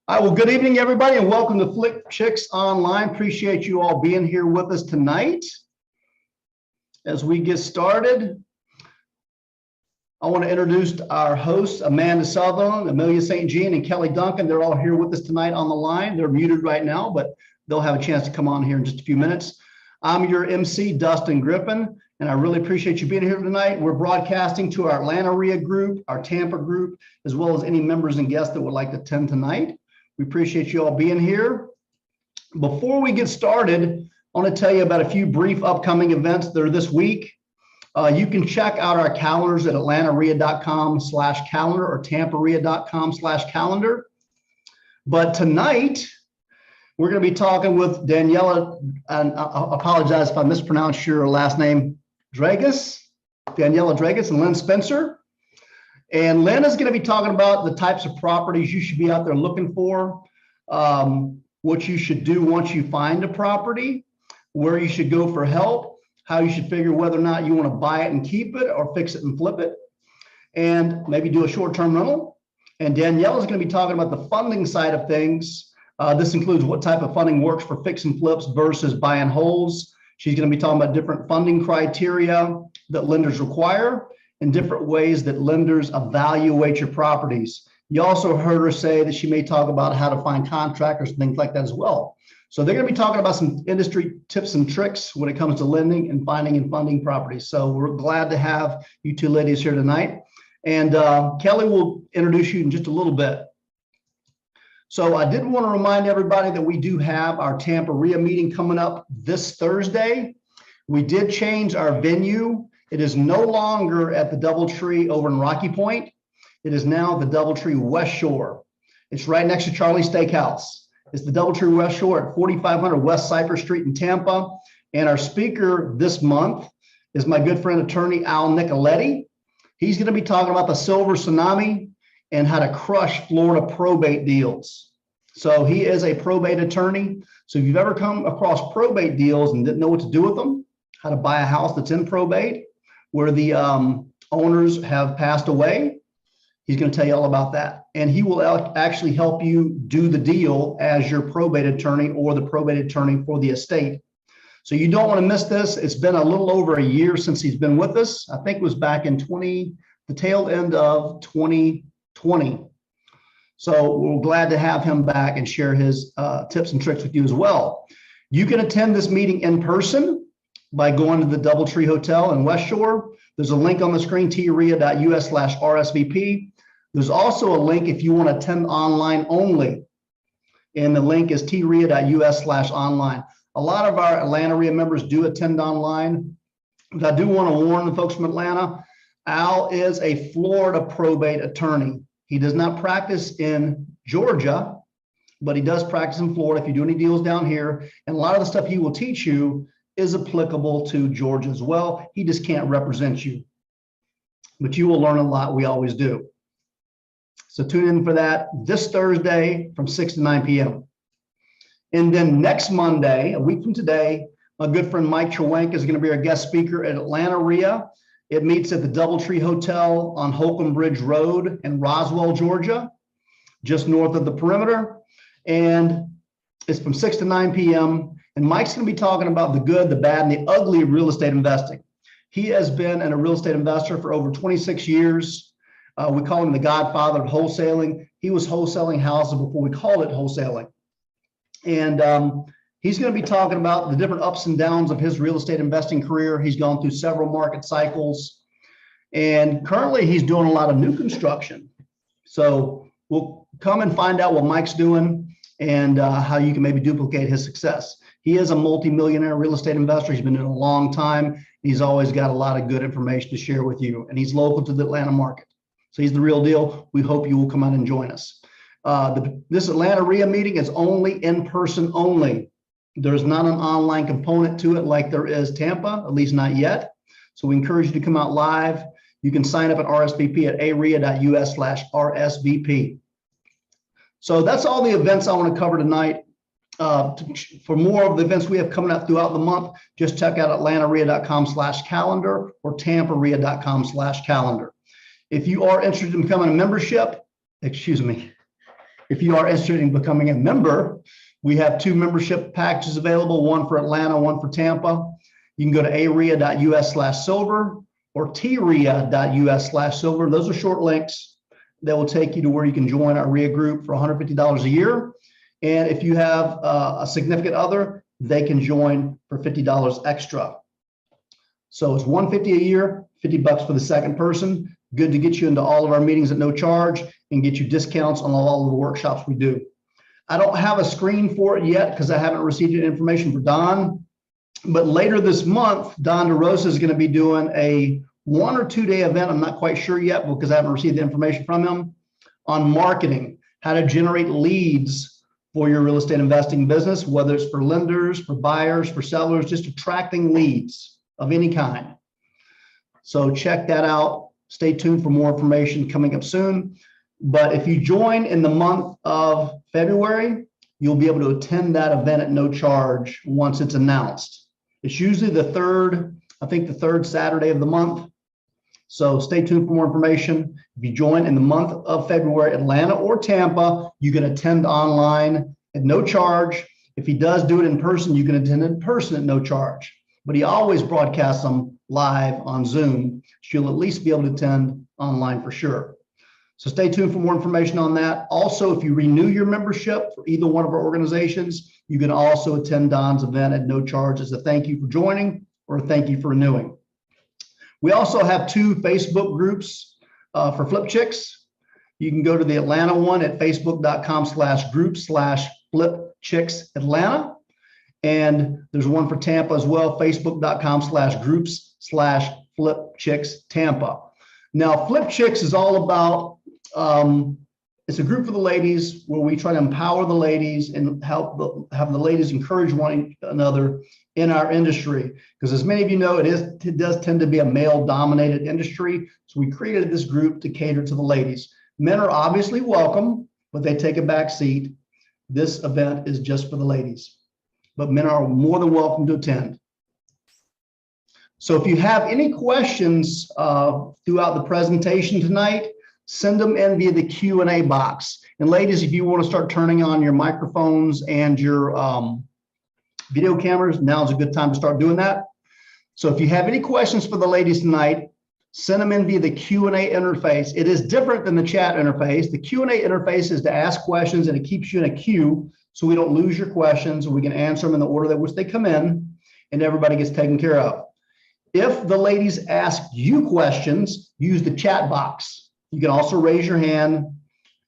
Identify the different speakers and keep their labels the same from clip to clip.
Speaker 1: All right, well, good evening, everybody, and welcome to Flick Chicks Online. Appreciate you all being here with us tonight. As we get started, I want to introduce our hosts, Amanda Sutherland, Amelia St. Jean, and Kelly Duncan. They're all here with us tonight on the line. They're muted right now, but they'll have a chance to come on here in just a few minutes. I'm your MC, Dustin Griffin, and I really appreciate you being here tonight. We're broadcasting to our Atlanta REIA group, our Tampa group, as well as any members and guests that would like to attend tonight. We appreciate you all being here. Before we get started, I want to tell you about a few brief upcoming events that are this week. You can check out our calendars at atlantarea.com/calendar or tamparea.com/calendar. But tonight, we're going to be talking with Daniela, and I apologize if I mispronounced your last name, Dragas, Daniela Dragas, and Lynn Spencer. And Lynn is going to be talking about the types of properties you should be out there looking for, what you should do once you find a property, where you should go for help, how you should figure whether or not you want to buy it and keep it or fix it and flip it, and maybe do a short-term rental. And Danielle is going to be talking about the funding side of things. This includes what type of funding works for fix and flips versus buy and holds. She's going to be talking about different funding criteria that lenders require and different ways that lenders evaluate your properties. You also heard her say that she may talk about how to find contractors and things like that as well. So they're going to be talking about some industry tips and tricks when it comes to lending and finding and funding properties. So we're glad to have you two ladies here tonight. And Kelly will introduce you in just a little bit. So I did want to remind everybody that we do have our Tampa REIA meeting coming up this Thursday. We did change our venue. It is no longer at the DoubleTree over in Rocky Point. It is now the DoubleTree West Shore. It's right next to Charlie's Steakhouse. It's the DoubleTree West Shore at 4500 West Cypress Street in Tampa. And our speaker this month is my good friend, attorney Al Nicoletti. He's going to be talking about the silver tsunami and how to crush Florida probate deals. So he is a probate attorney. So if you've ever come across probate deals and didn't know what to do with them, how to buy a house that's in probate, where the owners have passed away, he's going to tell you all about that. And he will actually help you do the deal as your probate attorney or the probate attorney for the estate. So you don't want to miss this. It's been a little over a year since he's been with us. I think it was back in the tail end of 2020. So we're glad to have him back and share his tips and tricks with you as well. You can attend this meeting in person by going to the DoubleTree Hotel in West Shore. There's a link on the screen, trea.us/RSVP. There's also a link if you want to attend online only. And the link is trea.us/online. A lot of our Atlanta REIA members do attend online. But I do want to warn the folks from Atlanta, Al is a Florida probate attorney. He does not practice in Georgia, but he does practice in Florida if you do any deals down here. And a lot of the stuff he will teach you is applicable to Georgia as well. He just can't represent you, but you will learn a lot. We always do. So tune in for that this Thursday from 6 to 9 p.m. And then next Monday, a week from today, my good friend Mike Trawank is going to be our guest speaker at Atlanta REIA. It meets at the DoubleTree Hotel on Holcomb Bridge Road in Roswell, Georgia, just north of the perimeter. And it's from 6 to 9 p.m. And Mike's going to be talking about the good, the bad, and the ugly of real estate investing. He has been a real estate investor for over 26 years. We call him the godfather of wholesaling. He was wholesaling houses before we called it wholesaling. And he's going to be talking about the different ups and downs of his real estate investing career. He's gone through several market cycles. And currently, he's doing a lot of new construction. So we'll come and find out what Mike's doing and how you can maybe duplicate his success. He is a multi-millionaire real estate investor. He's been doing it a long time. He's always got a lot of good information to share with you. And he's local to the Atlanta market. So he's the real deal. We hope you will come out and join us. This Atlanta REIA meeting is only in person only. There's not an online component to it like there is Tampa, at least not yet. So we encourage you to come out live. You can sign up at RSVP at area.us/RSVP. So that's all the events I want to cover tonight. For more of the events we have coming up throughout the month, just check out atlantarea.com/calendar or tamparea.com/calendar. If you are interested in becoming a membership, excuse me, If you are interested in becoming a member, we have 2 membership packages available, one for Atlanta, one for Tampa. You can go to aria.us/silver or tria.us/silver. Those are short links that will take you to where you can join our RIA group for $150 a year. And if you have a significant other, they can join for $50 extra. So it's $150 a year, $50 for the second person. Good to get you into all of our meetings at no charge and get you discounts on all of the workshops we do. I don't have a screen for it yet because I haven't received any information for Don. But later this month, Don DeRosa is going to be doing a 1 or 2 day event. I'm not quite sure yet because I haven't received the information from him on marketing, how to generate leads for your real estate investing business, whether it's for lenders, for buyers, for sellers, just attracting leads of any kind. So check that out. Stay tuned for more information coming up soon. But if you join in the month of February, you'll be able to attend that event at no charge once it's announced. It's usually the third Saturday of the month. So stay tuned for more information. If you join in the month of February, Atlanta or Tampa, you can attend online at no charge. If he does do it in person, you can attend in person at no charge. But he always broadcasts them live on Zoom. So you'll at least be able to attend online for sure. So stay tuned for more information on that. Also, if you renew your membership for either one of our organizations, you can also attend Don's event at no charge as a thank you for joining or a thank you for renewing. We also have 2 Facebook groups for Flip Chicks. You can go to the Atlanta one at facebook.com/group/FlipChicksAtlanta. And there's one for Tampa as well, facebook.com/groups/FlipChicksTampa. Now, Flip Chicks is all about, it's a group for the ladies where we try to empower the ladies and have the ladies encourage one another in our industry. Because as many of you know, it does tend to be a male-dominated industry. So we created this group to cater to the ladies. Men are obviously welcome, but they take a back seat. This event is just for the ladies, but men are more than welcome to attend. So if you have any questions throughout the presentation tonight, send them in via the Q&A box. And ladies, if you want to start turning on your microphones and your video cameras, now is a good time to start doing that. So if you have any questions for the ladies tonight, send them in via the Q&A interface. It is different than the chat interface. The Q&A interface is to ask questions and it keeps you in a queue so we don't lose your questions and we can answer them in the order that which they come in and everybody gets taken care of. If the ladies ask you questions, use the chat box. You can also raise your hand.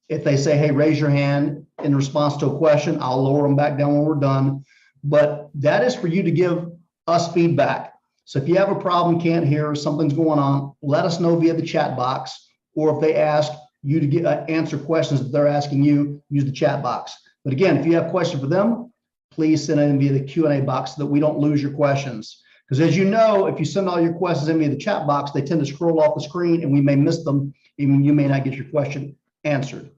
Speaker 1: If they say, hey, raise your hand in response to a question, I'll lower them back down when we're done. But that is for you to give us feedback. So if you have a problem, can't hear, or something's going on, let us know via the chat box. Or if they ask you to answer questions that they're asking you, use the chat box. But again, if you have a question for them, please send it in via the Q&A box so that we don't lose your questions. Because as you know, if you send all your questions in via the chat box, they tend to scroll off the screen and we may miss them, even you may not get your question answered.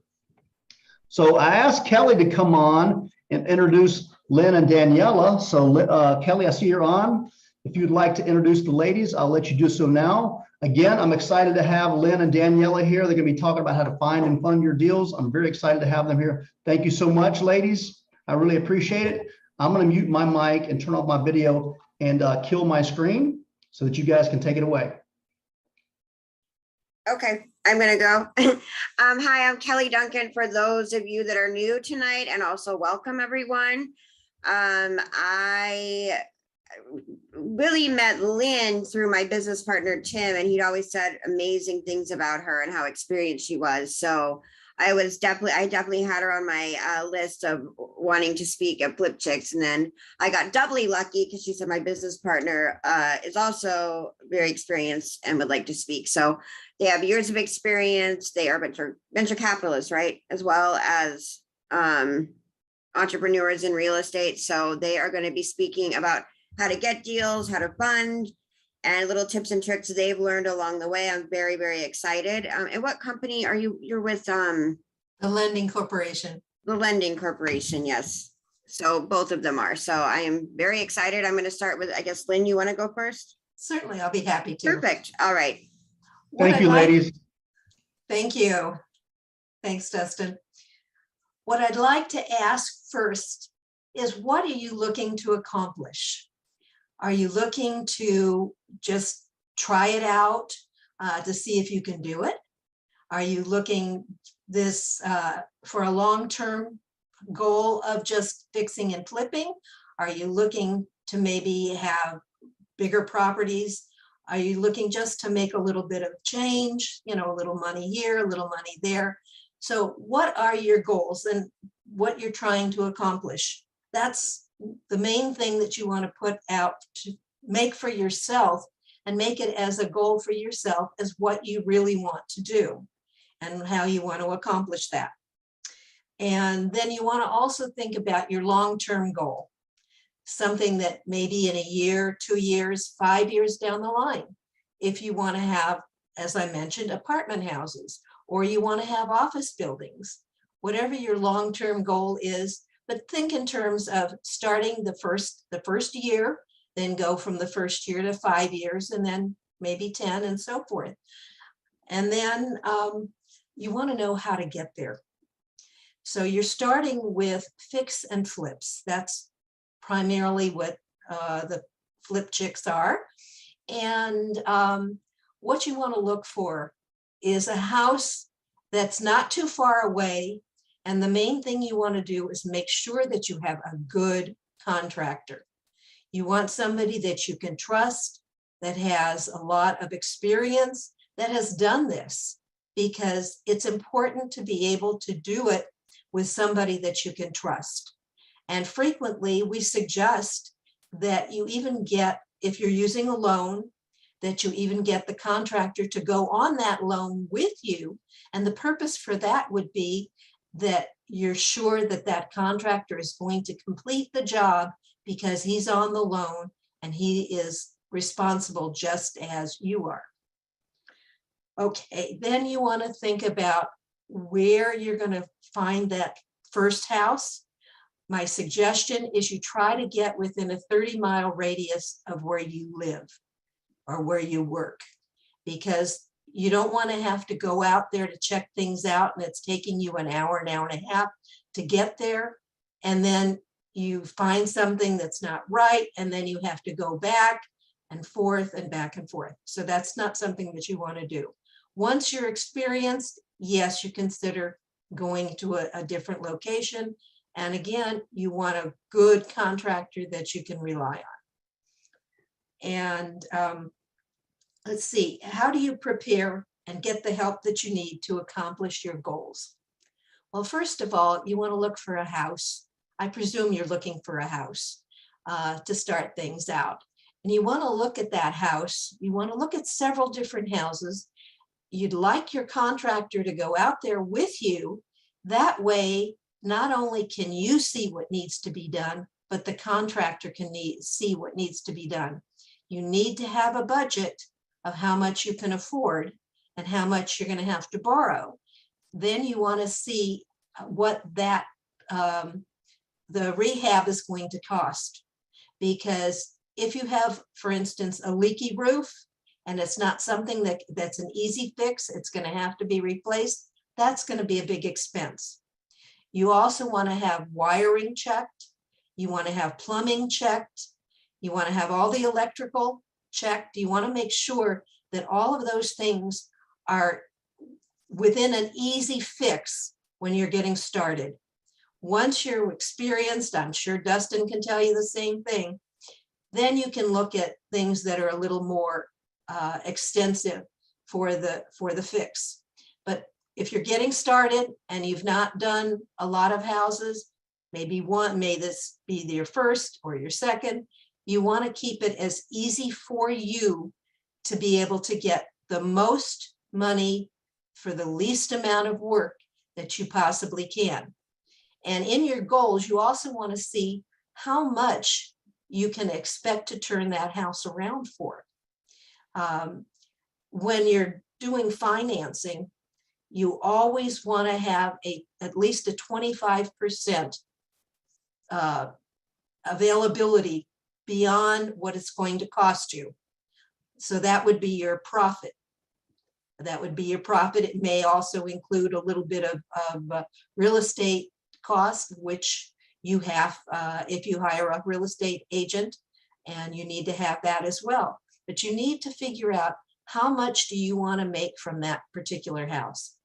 Speaker 1: So I asked Kelly to come on and introduce Lynn and Daniela. So Kelly, I see you're on. If you'd like to introduce the ladies, I'll let you do so now. Again, I'm excited to have Lynn and Daniela here. They're going to be talking about how to find and fund your deals. I'm very excited to have them here. Thank you so much, ladies. I really appreciate it. I'm going to mute my mic and turn off my video and kill my screen so that you guys can take it away.
Speaker 2: Okay, I'm gonna go. Hi, I'm Kelly Duncan. For those of you that are new tonight, and also welcome everyone. I really met Lynn through my business partner, Tim, and he'd always said amazing things about her and how experienced she was. So I definitely had her on my list of wanting to speak at Flip Chicks. And then I got doubly lucky because she said my business partner is also very experienced and would like to speak. So they have years of experience. They are venture capitalists, right? As well as entrepreneurs in real estate. So they are going to be speaking about how to get deals, how to fund, and little tips and tricks they've learned along the way. I'm very, very excited. And what company are you? You're with
Speaker 3: the Lending Corporation.
Speaker 2: The Lending Corporation, yes. So both of them are. So I am very excited. I'm going to start with, I guess, Lynn, you want to go first?
Speaker 3: Certainly, I'll be happy to.
Speaker 2: Perfect. All right.
Speaker 1: Thank you, ladies.
Speaker 3: Thank you. Thanks, Dustin. What I'd like to ask first is, what are you looking to accomplish? Are you looking to just try it out to see if you can do it? Are you looking this for a long-term goal of just fixing and flipping? Are you looking to maybe have bigger properties? Are you looking just to make a little bit of change, you know, a little money here, a little money there? So what are your goals and what you're trying to accomplish? That's the main thing that you want to put out to make for yourself, and make it as a goal for yourself as what you really want to do and how you want to accomplish that. And then you want to also think about your long-term goal, something that maybe in a year, 2 years, 5 years down the line, if you want to have, as I mentioned, apartment houses, or you want to have office buildings, whatever your long-term goal is. But think in terms of starting the first year, then go from the first year to 5 years, and then maybe 10 and so forth. And then you want to know how to get there. So you're starting with fix and flips. That's primarily what the Flip Chicks are. And what you want to look for is a house that's not too far away. And the main thing you want to do is make sure that you have a good contractor. You want somebody that you can trust, that has a lot of experience, that has done this, because it's important to be able to do it with somebody that you can trust. And frequently we suggest that you even get, if you're using a loan, that you even get the contractor to go on that loan with you. And the purpose for that would be that you're sure that that contractor is going to complete the job because he's on the loan and he is responsible just as you are. Okay, then you want to think about where you're going to find that first house. My suggestion is you try to get within a 30-mile radius of where you live or where you work, because you don't want to have to go out there to check things out and it's taking you an hour and a half to get there. And then you find something that's not right, and then you have to go back and forth and back and forth. So that's not something that you want to do. Once you're experienced, yes, you consider going to a different location. And again, you want a good contractor that you can rely on. And let's see, how do you prepare and get the help that you need to accomplish your goals? Well, first of all, you want to look for a house. I presume you're looking for a house to start things out. And you want to look at that house. You want to look at several different houses. You'd like your contractor to go out there with you. That way, not only can you see what needs to be done, but the contractor can see what needs to be done. You need to have a budget of how much you can afford and how much you're going to have to borrow. Then you want to see what that the rehab is going to cost. Because if you have, for instance, a leaky roof and it's not something that's an easy fix, it's going to have to be replaced, that's going to be a big expense. You also want to have wiring checked. You want to have plumbing checked. You want to have all the electrical checked. You want to make sure that all of those things are within an easy fix when you're getting started. Once you're experienced, I'm sure Dustin can tell you the same thing, then you can look at things that are a little more extensive for the fix. But if you're getting started and you've not done a lot of houses, maybe may this be your first or your second, you want to keep it as easy for you to be able to get the most money for the least amount of work that you possibly can. And in your goals, you also want to see how much you can expect to turn that house around for. When you're doing financing, you always want to have at least a 25% availability beyond what it's going to cost you. So that would be your profit. That would be your profit. It may also include a little bit of real estate costs, which you have if you hire a real estate agent, and you need to have that as well. But you need to figure out how much do you want to make from that particular house.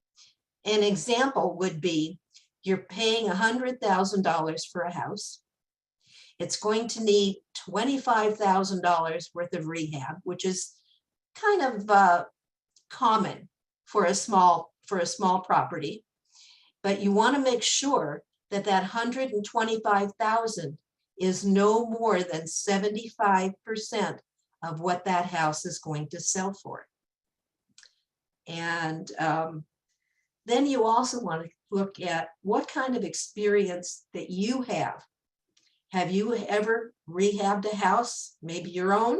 Speaker 3: An example would be you're paying $100,000 for a house. It's going to need $25,000 worth of rehab, which is kind of common for a small property. But you want to make sure that that $125,000 is no more than 75% of what that house is going to sell for. And then you also want to look at what kind of experience that you have. Have you ever rehabbed a house, maybe your own?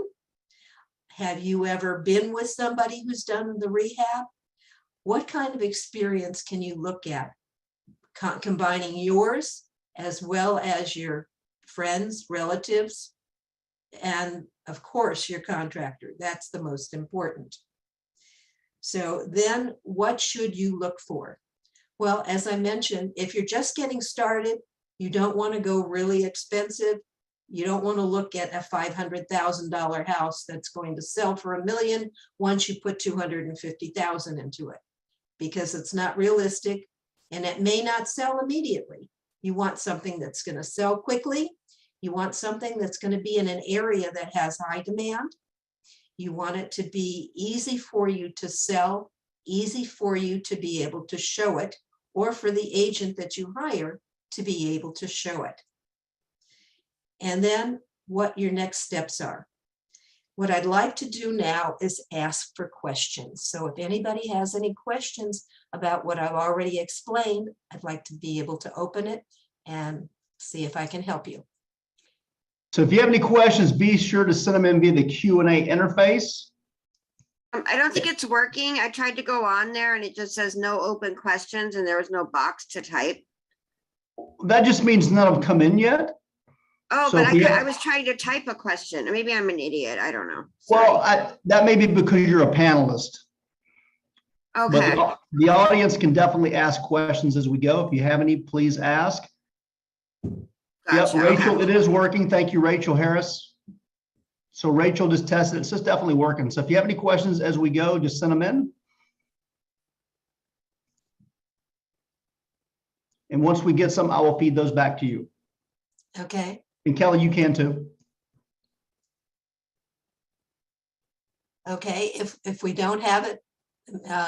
Speaker 3: Have you ever been with somebody who's done the rehab? What kind of experience can you look at? Combining yours as well as your friends, relatives, and of course your contractor. That's the most important. So then what should you look for? Well, as I mentioned, if you're just getting started, you don't want to go really expensive. You don't want to look at a $500,000 house that's going to sell for $1 million once you put $250,000 into it, because it's not realistic and it may not sell immediately. You want something that's going to sell quickly. You want something that's going to be in an area that has high demand. You want it to be easy for you to sell, easy for you to be able to show it, or for the agent that you hire to be able to show it. And then what your next steps are. What I'd like to do now is ask for questions. So if anybody has any questions about what I've already explained, I'd like to be able to open it and see if I can help you.
Speaker 1: So if you have any questions, be sure to send them in via the Q&A interface.
Speaker 2: I don't think it's working. I tried to go on there and it just says no open questions and there was no box to type.
Speaker 1: That just means none have come in yet.
Speaker 2: Oh,
Speaker 1: So
Speaker 2: but
Speaker 1: if we
Speaker 2: I
Speaker 1: have-
Speaker 2: was trying to type a question. Maybe I'm an idiot. I don't know. Sorry.
Speaker 1: Well, that may be because you're a panelist.
Speaker 2: Okay.
Speaker 1: But the audience can definitely ask questions as we go. If you have any, please ask.
Speaker 2: Gotcha.
Speaker 1: Yep, Rachel,
Speaker 2: Okay.
Speaker 1: it is working. Thank you, Rachel Harris. So Rachel just tested it. It's just definitely working. So if you have any questions as we go, just send them in. And once we get some, I will feed those back to you.
Speaker 3: Okay.
Speaker 1: And Kelly, you can too.
Speaker 3: Okay, if we don't have it,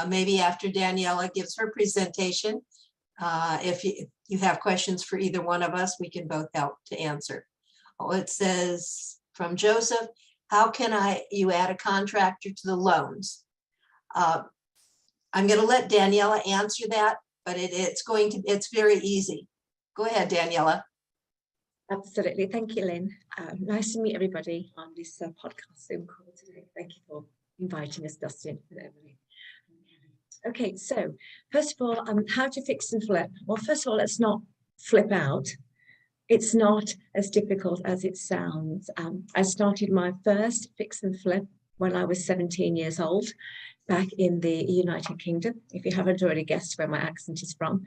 Speaker 3: maybe after Daniela gives her presentation, if you have questions for either one of us, we can both help to answer. Oh, it says from Joseph, how can you add a contractor to the loans? I'm going to let Daniela answer that, but it's very easy. Go ahead, Daniela.
Speaker 4: Absolutely. Thank you, Lynn. Nice to meet everybody on this podcast Zoom call today. Thank you for inviting us, Dustin and Emily. Okay, so first of all, how to fix and flip. Well, first of all, let's not flip out. It's not as difficult as it sounds. I started my first fix and flip when I was 17 years old, back in the United Kingdom, if you haven't already guessed where my accent is from,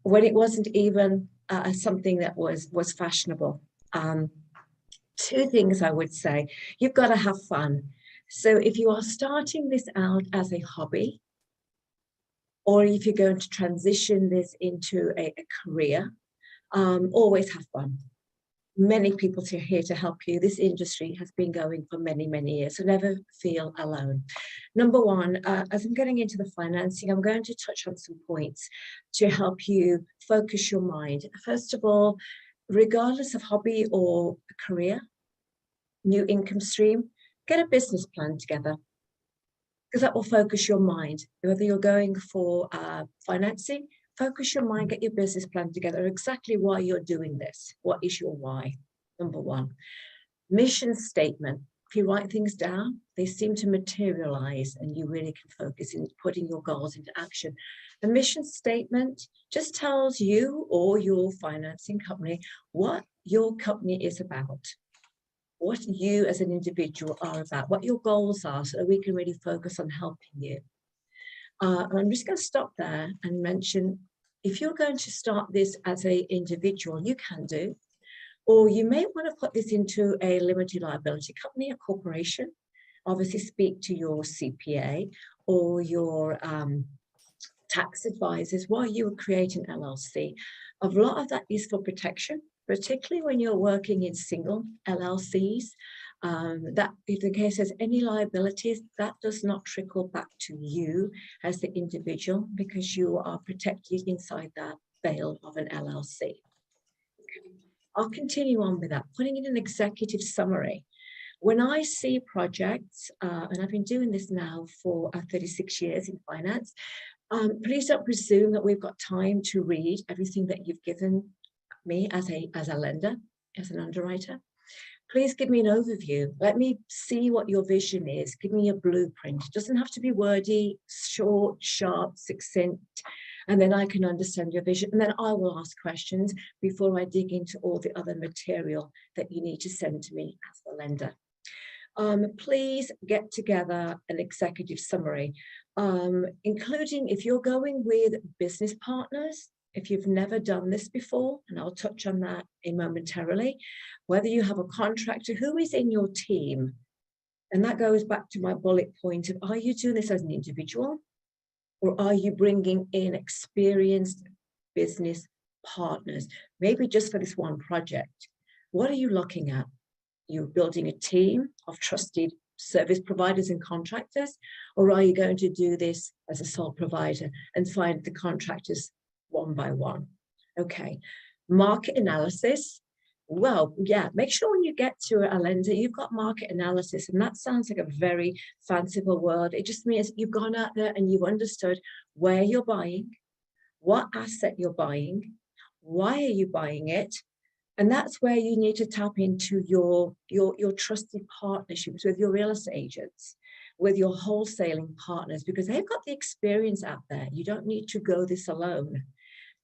Speaker 4: when it wasn't even something that was fashionable. Two things I would say. You've got to have fun. So if you are starting this out as a hobby, or if you're going to transition this into a career, always have fun. Many people are here to help you. This industry has been going for many, many years, so never feel alone. Number one, as I'm getting into the financing, I'm going to touch on some points to help you focus your mind. First of all, regardless of hobby or career, new income stream, get a business plan together, because that will focus your mind. Whether you're going for financing, focus your mind, get your business plan together, exactly why you're doing this. What is your why? Number one. Mission statement. If you write things down, they seem to materialize and you really can focus in putting your goals into action. The mission statement just tells you or your financing company what your company is about, what you as an individual are about, what your goals are, so that we can really focus on helping you. I'm just going to stop there and mention if you're going to start this as an individual, you can do, or you may want to put this into a limited liability company, a corporation. Obviously speak to your CPA or your tax advisors while you create an LLC. A lot of that is for protection, particularly when you're working in single LLCs. That if the case has any liabilities, that does not trickle back to you as the individual because you are protected inside that veil of an LLC. Okay. I'll continue on with that, putting in an executive summary. When I see projects, and I've been doing this now for 36 years in finance, please don't presume that we've got time to read everything that you've given me as a lender, as an underwriter. Please give me an overview. Let me see what your vision is. Give me a blueprint. It doesn't have to be wordy, short, sharp, succinct, and then I can understand your vision. And then I will ask questions before I dig into all the other material that you need to send to me as the lender. Please get together an executive summary, including if you're going with business partners, if you've never done this before, and I'll touch on that momentarily, whether you have a contractor, who is in your team? And that goes back to my bullet point of, are you doing this as an individual? Or are you bringing in experienced business partners, maybe just for this one project? What are you looking at? You're building a team of trusted service providers and contractors, or are you going to do this as a sole provider and find the contractors one by one? Okay, market analysis. Well, yeah, make sure when you get to a lender, you've got market analysis, and that sounds like a very fanciful word. It just means you've gone out there and you've understood where you're buying, what asset you're buying, why are you buying it, and that's where you need to tap into your trusted partnerships with your real estate agents, with your wholesaling partners, because they've got the experience out there. You don't need to go this alone.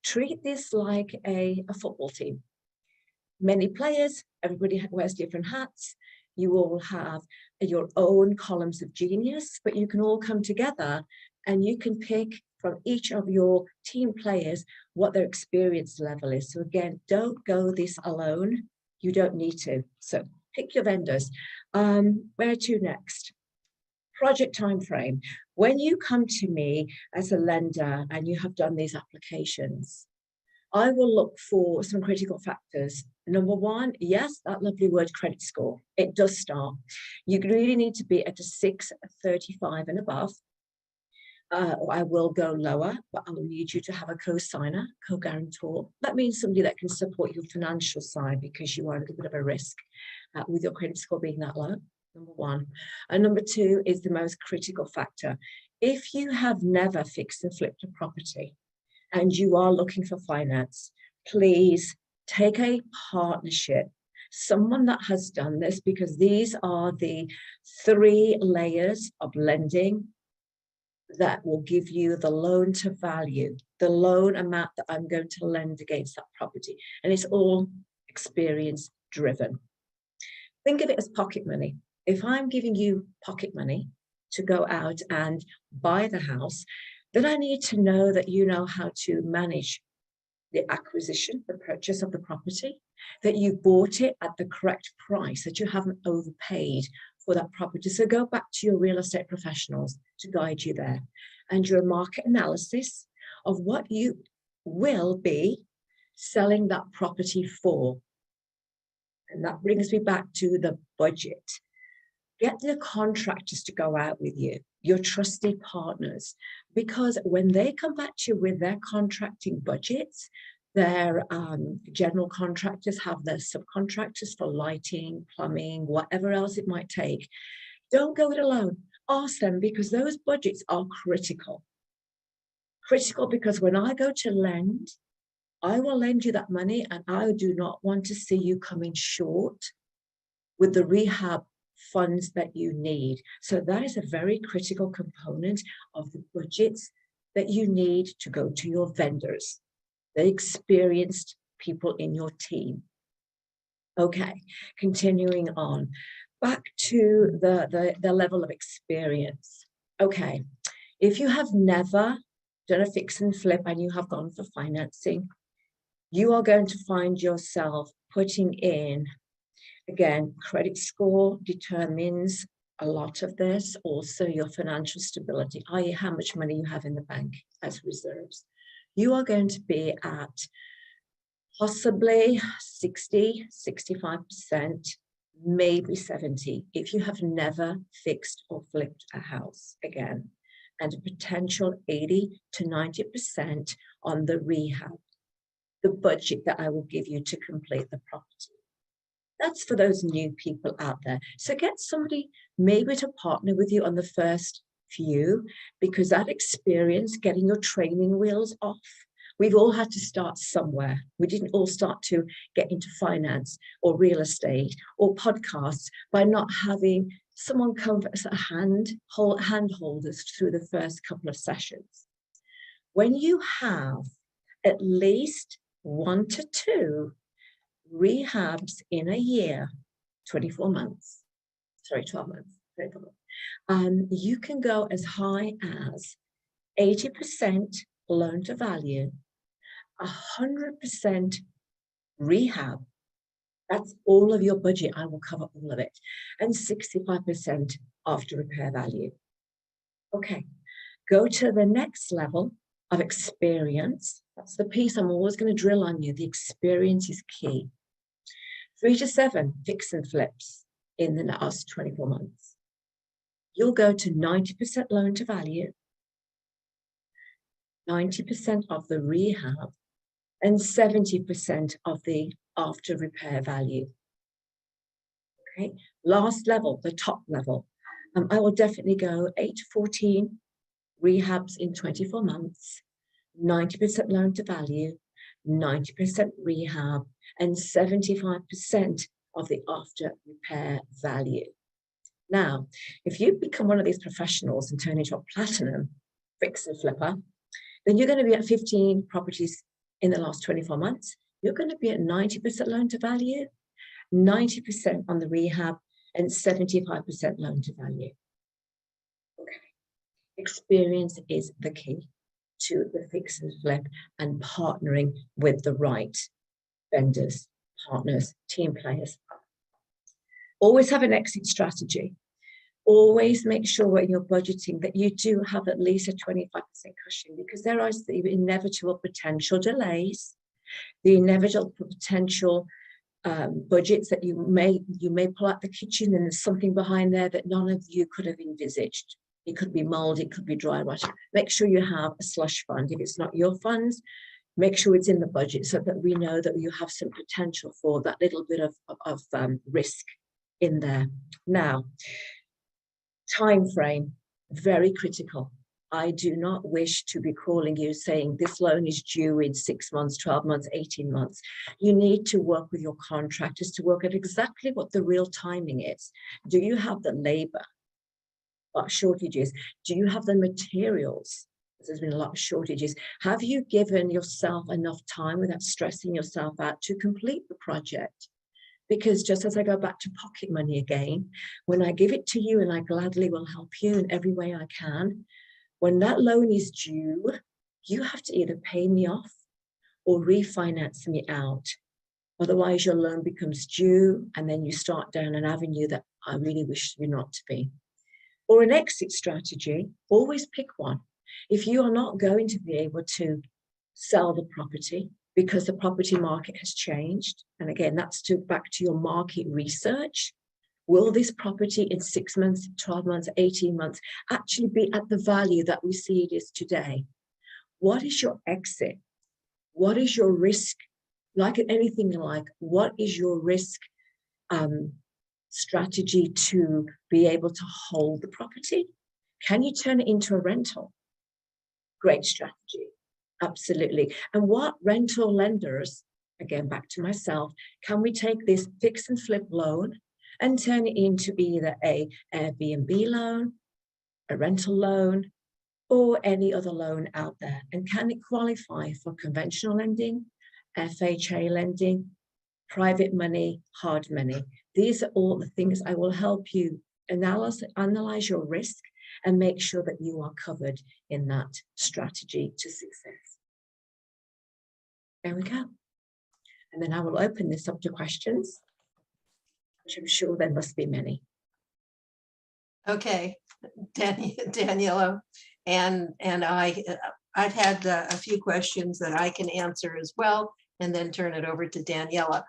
Speaker 4: Treat this like a football team. Many players, everybody wears different hats. You all have your own columns of genius, but you can all come together and you can pick from each of your team players what their experience level is. So again, don't go this alone. You don't need to. So pick your vendors. Where to next? Project time frame. When you come to me as a lender and you have done these applications, I will look for some critical factors. Number one, yes, that lovely word credit score. It does start. You really need to be at a 635 and above. I will go lower, but I will need you to have a co-signer, co-guarantor. That means somebody that can support your financial side because you are a little bit of a risk with your credit score being that low, number one. And number two is the most critical factor. If you have never fixed and flipped a property and you are looking for finance, please take a partnership, someone that has done this, because these are the 3 layers of lending that will give you the loan to value, the loan amount that I'm going to lend against that property. And it's all experience driven. Think of it as pocket money. If I'm giving you pocket money to go out and buy the house, then I need to know that you know how to manage the acquisition, the purchase of the property, that you bought it at the correct price, that you haven't overpaid for that property. So go back to your real estate professionals to guide you there, and your market analysis of what you will be selling that property for. And that brings me back to the budget. Get the contractors to go out with you, your trusted partners, because when they come back to you with their contracting budgets, their general contractors have their subcontractors for lighting, plumbing, whatever else it might take. Don't go it alone. Ask them, because those budgets are critical. Critical because when I go to lend, I will lend you that money, and I do not want to see you coming short with the rehab funds that you need. So that is a very critical component of the budgets that you need to go to your vendors, the experienced people in your team. Okay, continuing on, back to the level of experience. Okay, if you have never done a fix and flip and you have gone for financing, you are going to find yourself putting in, again, credit score determines a lot of this, also your financial stability, i.e. how much money you have in the bank as reserves. You are going to be at possibly 60, 65%, maybe 70, if you have never fixed or flipped a house again, and a potential 80 to 90% on the rehab, the budget that I will give you to complete the property. That's for those new people out there. So get somebody maybe to partner with you on the first few, because that experience, getting your training wheels off, we've all had to start somewhere. We didn't all start to get into finance or real estate or podcasts by not having someone come as a hand hold us through the first couple of sessions. When you have at least 1 to 2 rehabs in a year, 12 months, you can go as high as 80% loan to value, 100% rehab. That's all of your budget. I will cover all of it. And 65% after repair value. Okay, go to the next level of experience. That's the piece I'm always going to drill on you. The experience is key. 3 to 7 fix and flips in the last 24 months. You'll go to 90% loan to value, 90% of the rehab, and 70% of the after repair value. Okay, last level, the top level. I will definitely go 8 to 14 rehabs in 24 months, 90% loan to value, 90% rehab, and 75% of the after repair value. Now, if you become one of these professionals and turn into a platinum fix and flipper, then you're going to be at 15 properties in the last 24 months. You're going to be at 90% loan to value, 90% on the rehab, and 75% loan to value. Okay. Experience is the key to the fix and flip and partnering with the right vendors, partners, team players. Always have an exit strategy. Always make sure when you're budgeting that you do have at least a 25% cushion, because there are the inevitable potential delays, the inevitable potential budgets that you may pull out the kitchen and there's something behind there that none of you could have envisaged. It could be mold, it could be dry rot. Make sure you have a slush fund. If it's not your funds, make sure it's in the budget so that we know that you have some potential for that little bit of risk in there. Now, time frame, very critical. I do not wish to be calling you saying this loan is due in 6 months, 12 months, 18 months. You need to work with your contractors to work at exactly what the real timing is. Do you have the labor shortages? Do you have the materials? There's been a lot of shortages. Have you given yourself enough time without stressing yourself out to complete the project? Because just as I go back to pocket money again, when I give it to you and I gladly will help you in every way I can, when that loan is due, you have to either pay me off or refinance me out. Otherwise, your loan becomes due and then you start down an avenue that I really wish you not to be. Or an exit strategy, always pick one. If you are not going to be able to sell the property because the property market has changed, and again, that's back to your market research. Will this property in 6 months, 12 months, 18 months actually be at the value that we see it is today? What is your exit? What is your risk? Like anything you like, what is your risk strategy to be able to hold the property? Can you turn it into a rental? Great strategy, absolutely. And what rental lenders, again, back to myself, can we take this fix and flip loan and turn it into either a Airbnb loan, a rental loan, or any other loan out there? And can it qualify for conventional lending, FHA lending, private money, hard money? These are all the things I will help you analyze your risk and make sure that you are covered in that strategy to success. There we go. And then I will open this up to questions, which I'm sure there must be many.
Speaker 3: Okay, Daniela, and I've had a few questions that I can answer as well, and then turn it over to Daniela.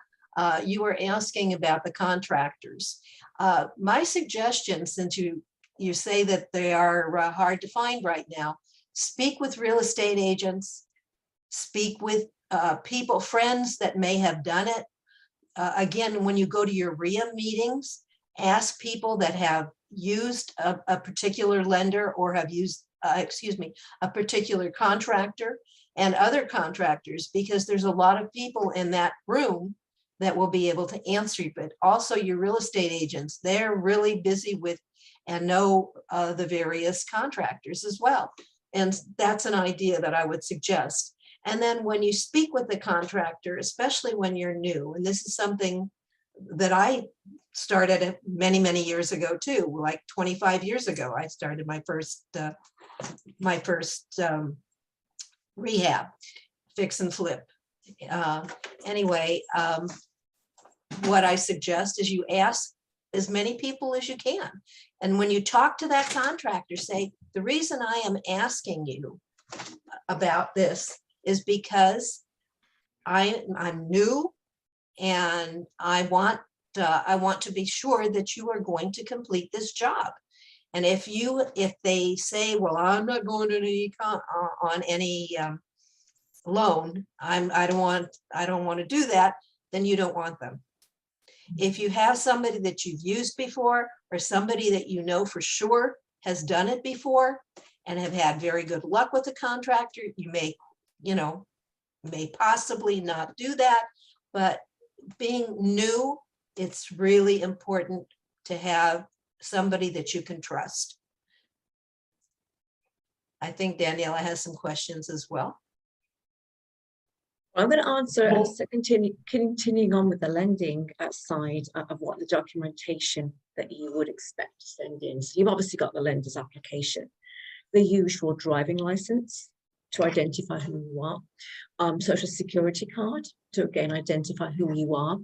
Speaker 3: You were asking about the contractors. My suggestion, since you say that they are hard to find right now, speak with real estate agents, speak with people, friends that may have done it. Again, when you go to your RIA meetings, ask people that have used a particular lender or have used, a particular contractor and other contractors, because there's a lot of people in that room that will be able to answer you. But also your real estate agents, they're really busy with and know the various contractors as well. And that's an idea that I would suggest. And then when you speak with the contractor, especially when you're new, and this is something that I started many, many years ago too, like 25 years ago, I started my first rehab, fix and flip. Anyway, what I suggest is you ask as many people as you can. And when you talk to that contractor, say, the reason I am asking you about this is because I'm new and I want to be sure that you are going to complete this job. And if they say, well, I'm not going to on any loan, I don't want to do that, then you don't want them. If you have somebody that you've used before or somebody that you know for sure has done it before and have had very good luck with the contractor, you may possibly not do that. But being new, it's really important to have somebody that you can trust. I think Daniela has some questions as well.
Speaker 4: I'm going to answer, continuing on with the lending side of what the documentation that you would expect to send in. So you've obviously got the lender's application, the usual driving license to identify who you are, social security card to again identify who you are,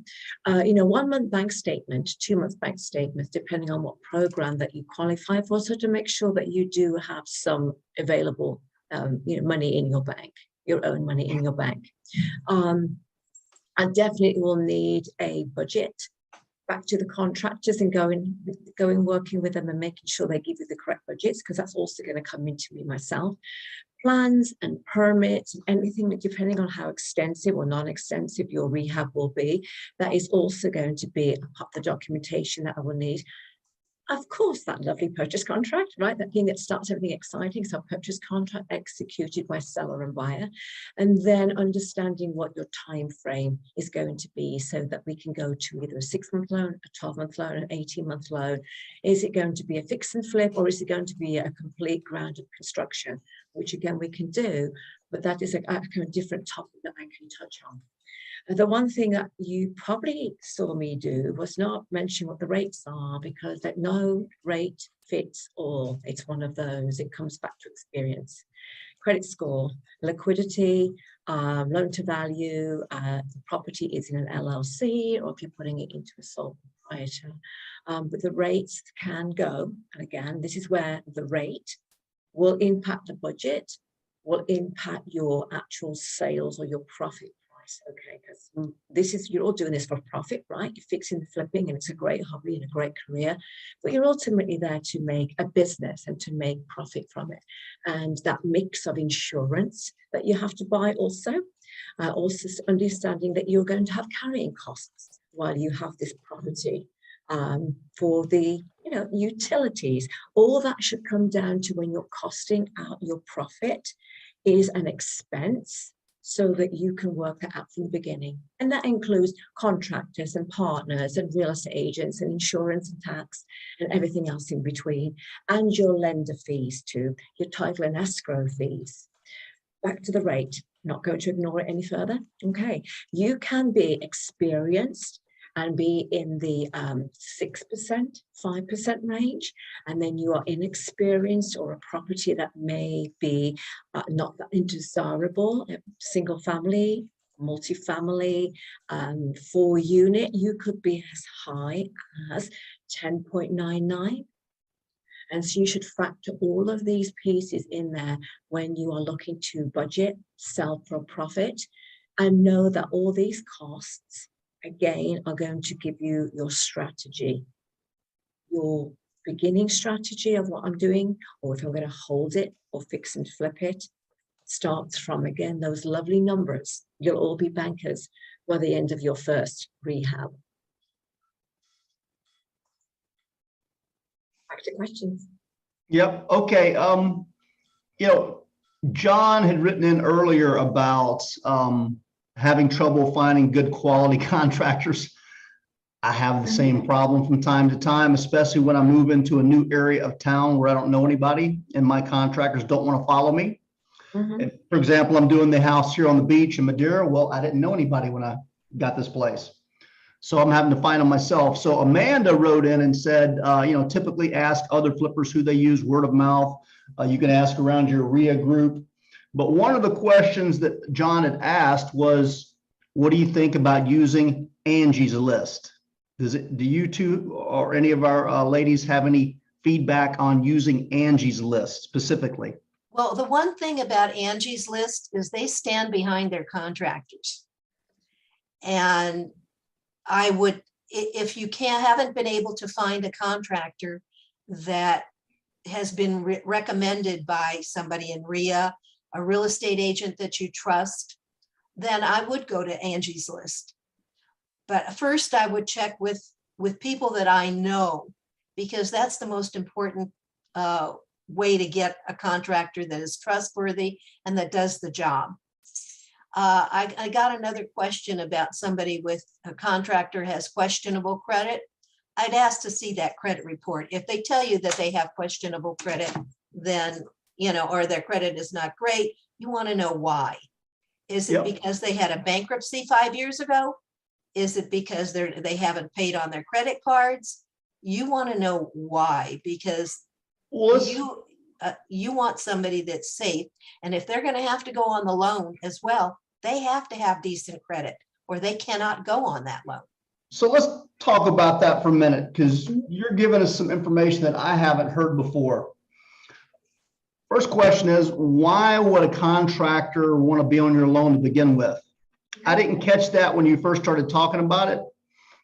Speaker 4: 1 month bank statement, 2 month bank statements, depending on what program that you qualify for, so to make sure that you do have some available money in your bank, your own money in your bank. I definitely will need a budget back to the contractors and going working with them and making sure they give you the correct budgets, because that's also going to come into me myself. Plans and permits and anything that, depending on how extensive or non-extensive your rehab will be, that is also going to be a part of the documentation that I will need. Of course, that lovely purchase contract, right? That thing that starts everything exciting. So purchase contract executed by seller and buyer, and then understanding what your time frame is going to be so that we can go to either a 6-month loan, a 12-month loan, an 18-month loan. Is it going to be a fix and flip, or is it going to be a complete ground up construction, which again we can do, but that is a kind of different topic that I can touch on. The one thing that you probably saw me do was not mention what the rates are, because that no rate fits all. It's one of those, it comes back to experience. Credit score, liquidity, loan to value, the property is in an LLC, or if you're putting it into a sole proprietor. But the rates can go, and again, this is where the rate will impact the budget, will impact your actual sales or your profit. Okay, because this is, you're all doing this for profit, right? You're fixing the flipping, and it's a great hobby and a great career, but you're ultimately there to make a business and to make profit from it. And that mix of insurance that you have to buy also understanding that you're going to have carrying costs while you have this property for the utilities. All that should come down to when you're costing out your profit is an expense, so that you can work that out from the beginning. And that includes contractors and partners and real estate agents and insurance and tax and everything else in between, and your lender fees too, your title and escrow fees. Back to the rate, not going to ignore it any further. Okay, you can be experienced and be in the 6%, 5% range, and then you are inexperienced or a property that may be not that desirable, single family, multifamily, 4-unit, you could be as high as 10.99. And so you should factor all of these pieces in there when you are looking to budget, sell for a profit, and know that all these costs, again, are going to give you your strategy, your beginning strategy of what I'm doing, or if I'm going to hold it or fix and flip it, starts from, again, those lovely numbers. You'll all be bankers by the end of your first rehab. Back to questions.
Speaker 1: Yep. Okay. John had written in earlier about having trouble finding good quality contractors. I have the same problem from time to time, especially when I move into a new area of town where I don't know anybody and my contractors don't want to follow me. And for example, I'm doing the house here on the beach in Madeira. Well, I didn't know anybody when I got this place, so I'm having to find them myself. So Amanda wrote in and said, typically ask other flippers who they use, word of mouth. You can ask around your RIA group. But one of the questions that John had asked was, what do you think about using Angie's List? Do you two or any of our ladies have any feedback on using Angie's List specifically?
Speaker 3: Well, the one thing about Angie's List is they stand behind their contractors. And I would, if you haven't been able to find a contractor that has been recommended by somebody in RIA, a real estate agent that you trust, then I would go to Angie's List. But first I would check with people that I know, because that's the most important way to get a contractor that is trustworthy and that does the job. I got another question about somebody with a contractor has questionable credit. I'd ask to see that credit report. If they tell you that they have questionable credit, then, or their credit is not great, you want to know why. Is it because they had a bankruptcy 5 years ago? Is it because they haven't paid on their credit cards? You want to know why, because you want somebody that's safe. And if they're going to have to go on the loan as well, they have to have decent credit or they cannot go on that loan.
Speaker 1: So let's talk about that for a minute, because you're giving us some information that I haven't heard before. First question is, why would a contractor want to be on your loan to begin with? I didn't catch that when you first started talking about it,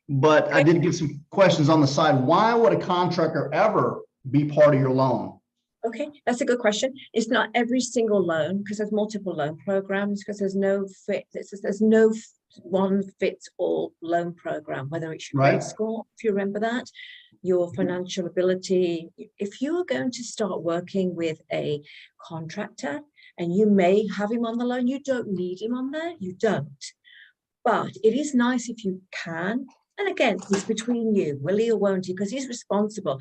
Speaker 1: but I did get some questions on the side. Why would a contractor ever be part of your loan?
Speaker 4: Okay, that's a good question. It's not every single loan, because there's multiple loan programs, because there's no one fits all loan program, whether it's your credit score, if you remember that, your financial ability. If you are going to start working with a contractor and you may have him on the loan, you don't need him on there, you don't. But it is nice if you can. And again, it's between you, will he or won't he, because he's responsible.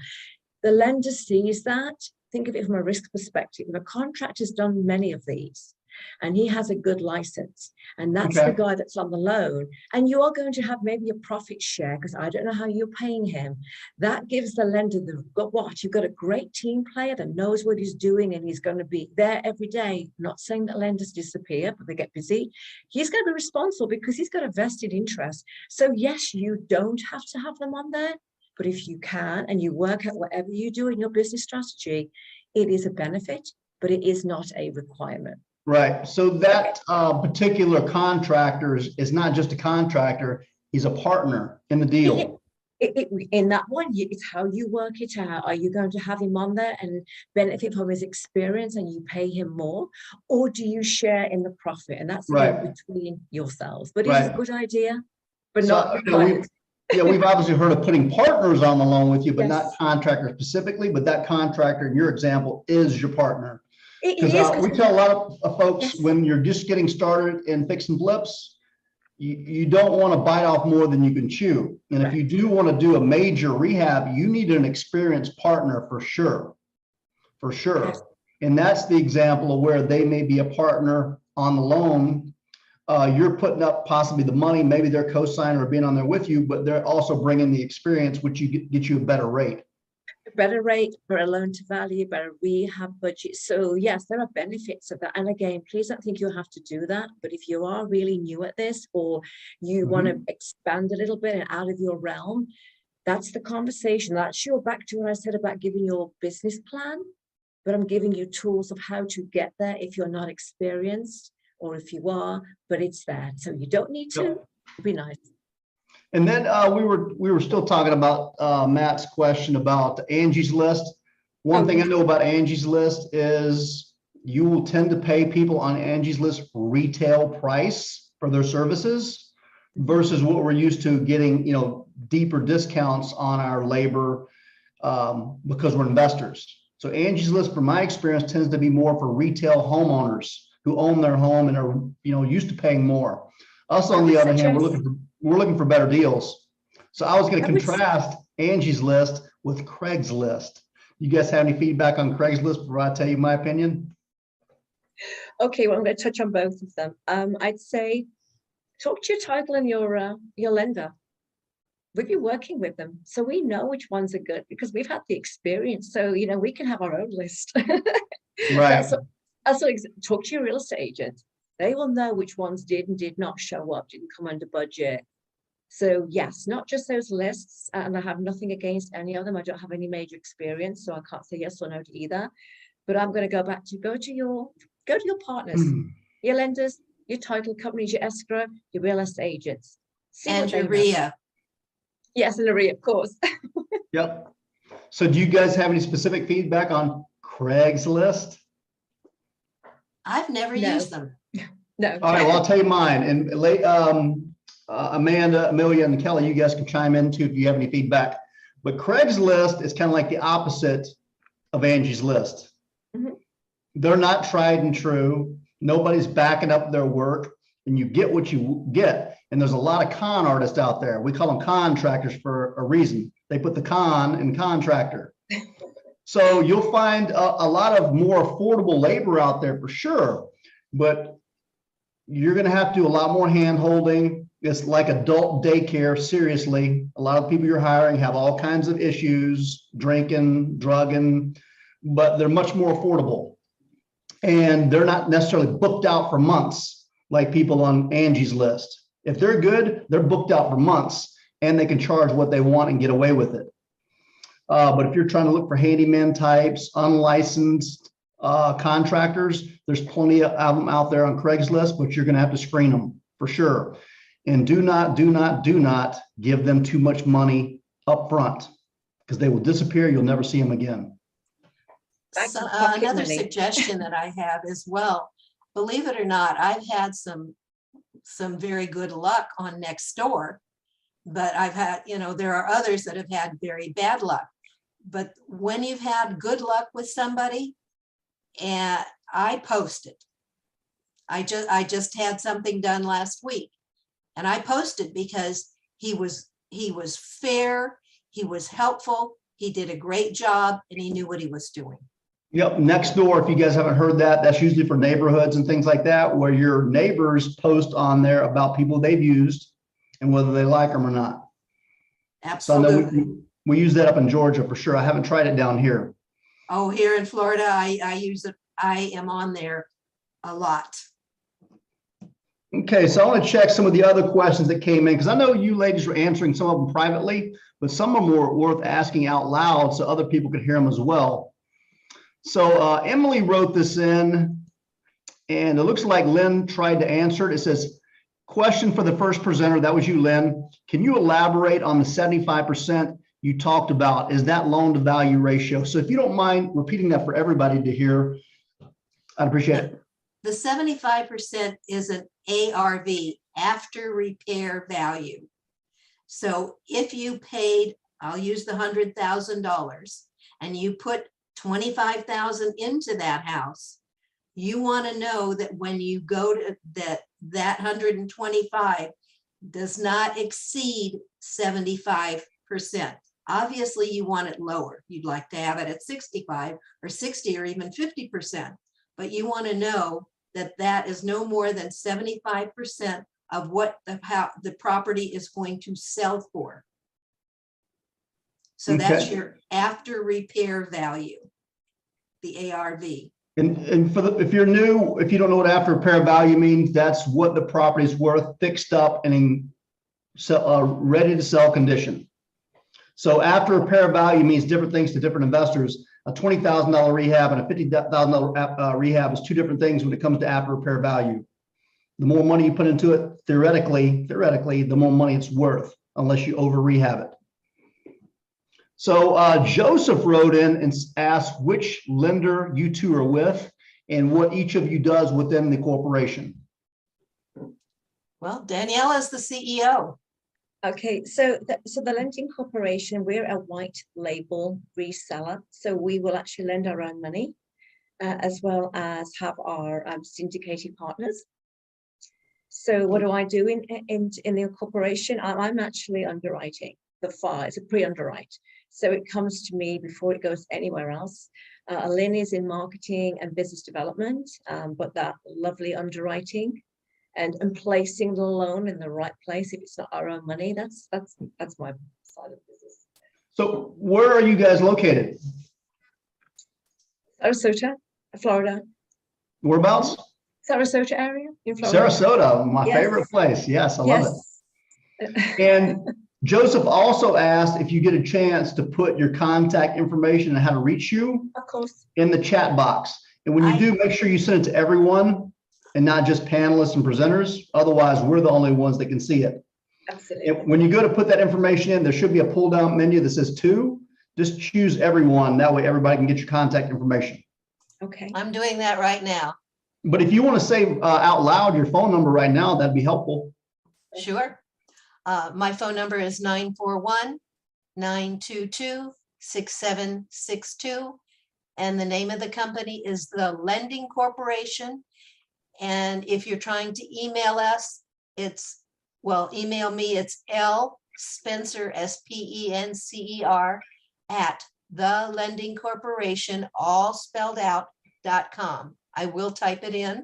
Speaker 4: The lender sees that. Think of it from a risk perspective. The contractor's done many of these and he has a good license, and that's the guy that's on the loan, and you are going to have maybe a profit share, because I don't know how you're paying him. That gives the lender you've got a great team player that knows what he's doing and he's going to be there every day. Not saying that lenders disappear, but they get busy. He's going to be responsible because he's got a vested interest. So yes, you don't have to have them on there, but if you can and you work out whatever you do in your business strategy, it is a benefit, but it is not a requirement.
Speaker 1: Right. So that particular contractor is not just a contractor, he's a partner in the deal.
Speaker 4: In that one, it's how you work it out. Are you going to have him on there and benefit from his experience and you pay him more? Or do you share in the profit? And that's between yourselves. But it's a good idea, but not required.
Speaker 1: We've obviously heard of putting partners on the loan with you, but not contractors specifically. But that contractor in your example is your partner. Because we tell a lot of folks when you're just getting started in fix and flips, you don't want to bite off more than you can chew. And if you do want to do a major rehab, you need an experienced partner for sure. For sure. And that's the example of where they may be a partner on the loan you're putting up possibly the money, maybe they're co-signing or being on there with you, but they're also bringing the experience, which get you a better rate.
Speaker 4: Better rate, better loan to value, better rehab budget. So yes, there are benefits of that. And again, please don't think you have to do that. But if you are really new at this, or you want to expand a little bit and out of your realm, that's the conversation. That's your back to what I said about giving your business plan, but I'm giving you tools of how to get there if you're not experienced, or if you are, but it's there. So you don't need to. It'd be nice.
Speaker 1: And then we were still talking about Matt's question about Angie's List. One thing I know about Angie's List is you will tend to pay people on Angie's List retail price for their services versus what we're used to getting, deeper discounts on our labor because we're investors. So Angie's List, from my experience, tends to be more for retail homeowners who own their home and are, used to paying more. Us, on the other hand, we're looking for better deals. So I was going to contrast Angie's List with Craigslist. You guys have any feedback on Craigslist before I tell you my opinion?
Speaker 4: Okay, well, I'm going to touch on both of them. I'd say talk to your title and your lender. We've been working with them, so we know which ones are good because we've had the experience. So, we can have our own list.
Speaker 1: Right.
Speaker 4: Also, talk to your real estate agent. They will know which ones did and did not show up, didn't come under budget. So yes, not just those lists. And I have nothing against any of them. I don't have any major experience, so I can't say yes or no to either. But I'm going to go back to go to your partners, your lenders, your title companies, your escrow, your real estate agents.
Speaker 3: And your RIA.
Speaker 4: Yes, and a RIA, of course.
Speaker 1: Yep. So do you guys have any specific feedback on Craigslist?
Speaker 3: I've never used them.
Speaker 4: No.
Speaker 1: All right, well, I'll tell you mine. And Amanda, Amelia, and Kelly, you guys can chime in too if you have any feedback. But Craigslist is kind of like the opposite of Angie's List. They're not tried and true. Nobody's backing up their work, and you get what you get. And there's a lot of con artists out there. We call them contractors for a reason. They put the con in contractor. So you'll find a lot of more affordable labor out there for sure, but you're going to have to do a lot more hand holding. It's like adult daycare. Seriously, a lot of people you're hiring have all kinds of issues, drinking, drugging, but they're much more affordable. And they're not necessarily booked out for months like people on Angie's List. If they're good, they're booked out for months and they can charge what they want and get away with it. But if you're trying to look for handyman types, unlicensed contractors, there's plenty of them out there on Craigslist, but you're going to have to screen them for sure. And do not give them too much money up front because they will disappear. You'll never see them again.
Speaker 3: So, another suggestion that I have as well, believe it or not, I've had some very good luck on Nextdoor, but I've had, there are others that have had very bad luck. But when you've had good luck with somebody, and I posted, I just had something done last week, and I posted because he was fair, he was helpful, he did a great job, and he knew what he was doing.
Speaker 1: Yep, Nextdoor, if you guys haven't heard that, that's usually for neighborhoods and things like that, where your neighbors post on there about people they've used and whether they like them or not.
Speaker 3: Absolutely.
Speaker 1: So I know we use that up in Georgia for sure. I haven't tried it down here.
Speaker 3: Oh, here in Florida, I use it. I am on there a lot.
Speaker 1: Okay, so I want to check some of the other questions that came in because I know you ladies were answering some of them privately, but some of them were worth asking out loud so other people could hear them as well. So Emily wrote this in, and it looks like Lynn tried to answer it. It says, question for the first presenter, that was you, Lynn. Can you elaborate on the 75% you talked about? Is that loan to value ratio? So if you don't mind repeating that for everybody to hear, I'd appreciate it.
Speaker 3: The 75% is an ARV, after repair value. So if you paid, I'll use the $100,000, and you put $25,000 into that house, you want to know that when you go to that 125 does not exceed 75%. Obviously, you want it lower. You'd like to have it at 65 or 60 or even 50%, but you want to know that is no more than 75% of what the property is going to sell for. So that's
Speaker 1: Okay.
Speaker 3: your after repair value, the ARV.
Speaker 1: And if you're new, if you don't know what after repair value means, that's what the property is worth, fixed up and in ready to sell condition. So after repair value means different things to different investors. A $20,000 rehab and a $50,000 rehab is two different things when it comes to after repair value. The more money you put into it, theoretically, the more money it's worth, unless you over rehab it. So Joseph wrote in and asked which lender you two are with and what each of you does within the corporation.
Speaker 3: Well, Danielle is the CEO.
Speaker 4: Okay, so the Lending Corporation, we're a white label reseller. So we will actually lend our own money as well as have our syndicated partners. So what do I do in the corporation? I'm actually underwriting the file. It's a pre-underwrite. So it comes to me before it goes anywhere else. Lynn is in marketing and business development, but that lovely underwriting and placing the loan in the right place. If it's not our own money, that's my side of business.
Speaker 1: So where are you guys located?
Speaker 4: Sarasota, Florida.
Speaker 1: Whereabouts?
Speaker 4: Sarasota area in Florida.
Speaker 1: Sarasota, my
Speaker 4: Yes.
Speaker 1: favorite place. Yes, I love it.
Speaker 4: Yes.
Speaker 1: And Joseph also asked if you get a chance to put your contact information and how to reach you
Speaker 4: Of course.
Speaker 1: in the chat box. And when you do, make sure you send it to everyone and not just panelists and presenters. Otherwise, we're the only ones that can see it.
Speaker 4: Absolutely.
Speaker 1: And when you go to put that information in, there should be a pull down menu that says to. Just choose everyone. That way everybody can get your contact information.
Speaker 4: Okay.
Speaker 3: I'm doing that right now.
Speaker 1: But if you want to say out loud your phone number right now, that'd be helpful.
Speaker 3: Sure. My phone number is 941-922-6762. And the name of the company is the Lending Corporation. And if you're trying to email us, email me, it's L Spencer, SPENCER at the Lending Corporation, all spelled out, .com. I will type it in.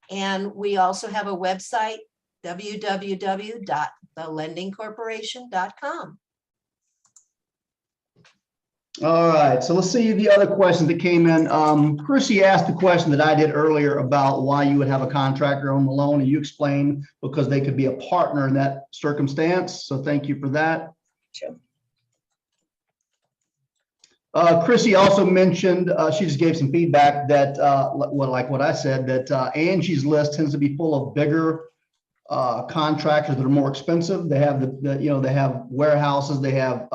Speaker 3: And we also have a website, www.thelendingcorporation.com.
Speaker 1: All right, so let's see the other questions that came in. Chrissy asked the question that I did earlier about why you would have a contractor on the loan, and you explained because they could be a partner in that circumstance. So thank you for that.
Speaker 4: Sure.
Speaker 1: Chrissy also mentioned, she just gave some feedback that, like what I said, that Angie's List tends to be full of bigger contractors that are more expensive. They have they have warehouses, they have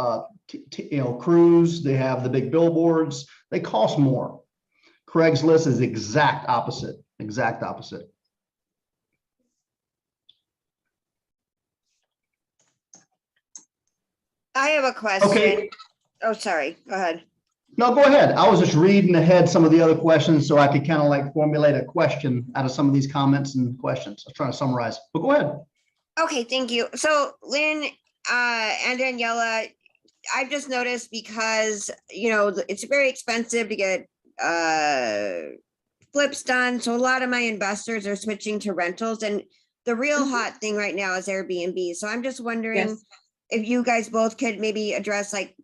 Speaker 1: crews, they have the big billboards. They cost more. Craigslist is exact opposite.
Speaker 2: I have a question.
Speaker 1: Okay.
Speaker 2: Oh, sorry. Go ahead.
Speaker 1: No, go ahead. I was just reading ahead some of the other questions so I could kind of like formulate a question out of some of these comments and questions. I was trying to summarize, but go ahead.
Speaker 2: Okay, thank you. So Lynn and Daniela, I've just noticed because, it's very expensive to get flips done. So a lot of my investors are switching to rentals, and the real hot thing right now is Airbnb. So I'm just wondering
Speaker 4: Yes.
Speaker 2: if you guys both could maybe address like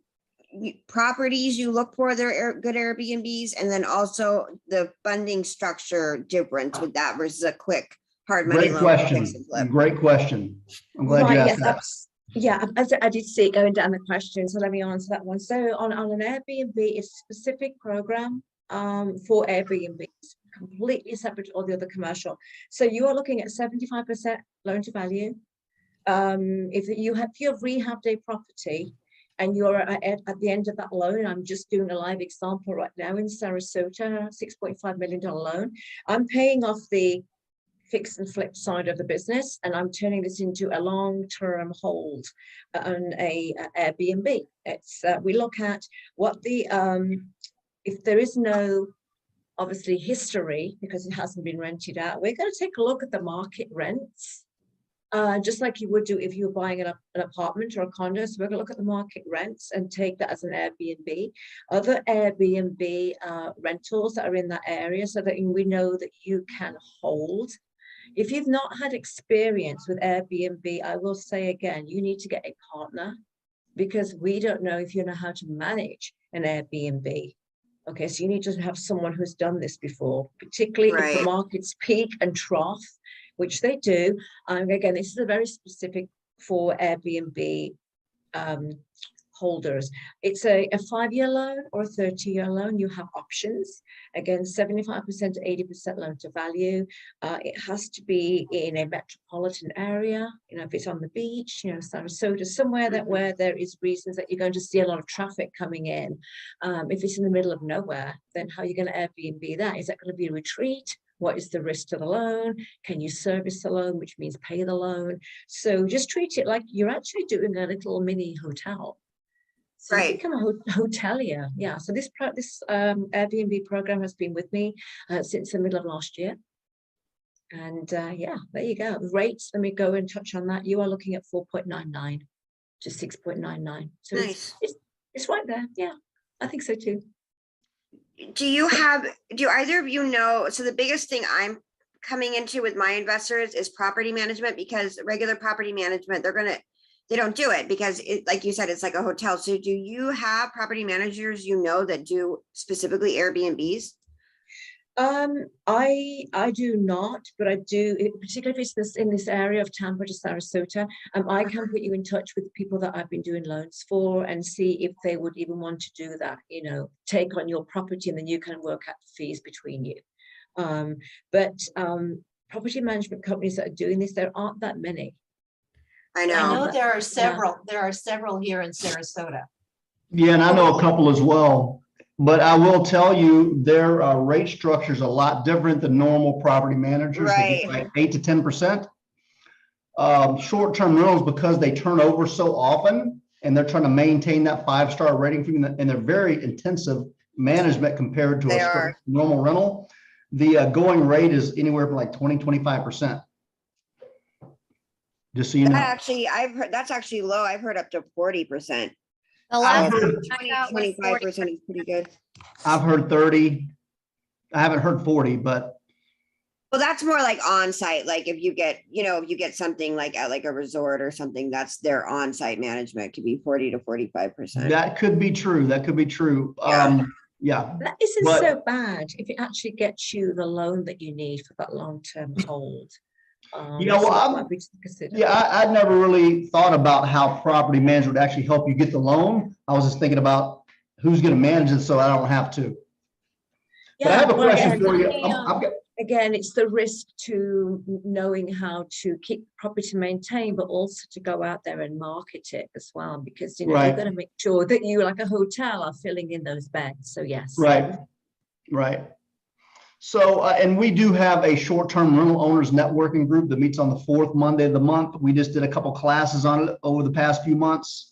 Speaker 2: properties you look for that are good Airbnbs, and then also the funding structure difference with that versus a quick hard money
Speaker 1: Great
Speaker 2: loan.
Speaker 1: question.
Speaker 2: Fix and flip.
Speaker 1: Great question. I'm glad you asked that.
Speaker 4: Yeah, I did see it going down the question, so let me answer that one. So on an Airbnb, it's a specific program for Airbnbs, completely separate to all the other commercial. So you are looking at 75% loan to value. If you have rehabbed a property and you're at the end of that loan, I'm just doing a live example right now in Sarasota, $6.5 million loan. I'm paying off the fix and flip side of the business, and I'm turning this into a long-term hold on a Airbnb. It's we look at what the if there is no obviously history because it hasn't been rented out, we're going to take a look at the market rents just like you would do if you were buying an apartment or a condo. So we're going to look at the market rents and take that as an Airbnb. Other Airbnb rentals that are in that area, so that we know that you can hold. If you've not had experience with Airbnb, I will say again, you need to get a partner, because we don't know if you know how to manage an Airbnb. Okay, so you need to have someone who's done this before, particularly if the
Speaker 2: Right.
Speaker 4: markets peak and trough, which they do. Again, this is a very specific for Airbnb holders. It's a 5-year loan or a 30-year loan. You have options. Again, 75% to 80% loan to value. It has to be in a metropolitan area. You know, if it's on the beach, you know, Sarasota, somewhere that where there is reasons that you're going to see a lot of traffic coming in. If it's in the middle of nowhere, then how are you going to Airbnb that? Is that going to be a retreat? What is the risk to the loan? Can you service the loan, which means pay the loan? So just treat it like you're actually doing a little mini hotel. So you
Speaker 2: Right.
Speaker 4: become a hotelier. Yeah. So this Airbnb program has been with me since the middle of last year. And yeah, there you go. The rates, let me go and touch on that. You are looking at 4.99 to 6.99. So
Speaker 2: Nice.
Speaker 4: it's right there. Yeah, I think so too.
Speaker 2: Do either of you know, so the biggest thing I'm coming into with my investors is property management, because regular property management, they don't do it because it, like you said, it's like a hotel. So do you have property managers, you know, that do specifically Airbnbs?
Speaker 4: I do not, but I do, particularly if it's in this area of Tampa to Sarasota, I can put you in touch with people that I've been doing loans for and see if they would even want to do that, you know, take on your property and then you can work out the fees between you. But property management companies that are doing this, there aren't that many.
Speaker 2: I
Speaker 3: I
Speaker 2: know.
Speaker 3: know there are several, here in Sarasota.
Speaker 1: Yeah, and I know a couple as well. But I will tell you, their rate structure is a lot different than normal property managers. They get
Speaker 2: Right.
Speaker 1: like 8 to 10%. Short-term rentals, because they turn over so often and they're trying to maintain that 5-star rating for you, and they're very intensive management compared to
Speaker 2: They
Speaker 1: a
Speaker 2: are.
Speaker 1: normal rental. The going rate is anywhere from like 20, 25%. Just so you
Speaker 2: That
Speaker 1: know.
Speaker 2: actually, I've heard, that's actually low. I've heard up to 40%.
Speaker 5: The last
Speaker 1: heard-
Speaker 5: one I got was
Speaker 2: 25% is pretty good.
Speaker 1: I've heard 30. I haven't heard 40, but
Speaker 2: Well, that's more like on-site, like if you get, you know, if you get something like at like a resort or something, that's their on-site management could be 40 to 45%.
Speaker 1: that could be true. That could be true.
Speaker 2: Yeah.
Speaker 1: Yeah.
Speaker 4: That isn't
Speaker 1: But-
Speaker 4: so bad if it actually gets you the loan that you need for that long-term hold.
Speaker 1: Yeah, well,
Speaker 4: so that
Speaker 1: I'm-
Speaker 4: might be to consider.
Speaker 1: Yeah, I'd never really thought about how property management would actually help you get the loan. I was just thinking about who's going to manage it so I don't have to. But I have a
Speaker 4: well,
Speaker 1: question
Speaker 4: again,
Speaker 1: for you.
Speaker 5: Yeah.
Speaker 4: again, it's the risk to knowing how to keep property maintained, but also to go out there and market it as well, because you know
Speaker 1: Right.
Speaker 4: you've got to make sure that you, like a hotel, are filling in those beds. So yes,
Speaker 1: Right, right. So, and we do have a short-term rental owners networking group that meets on the 4th Monday of the month. We just did a couple classes on it over the past few months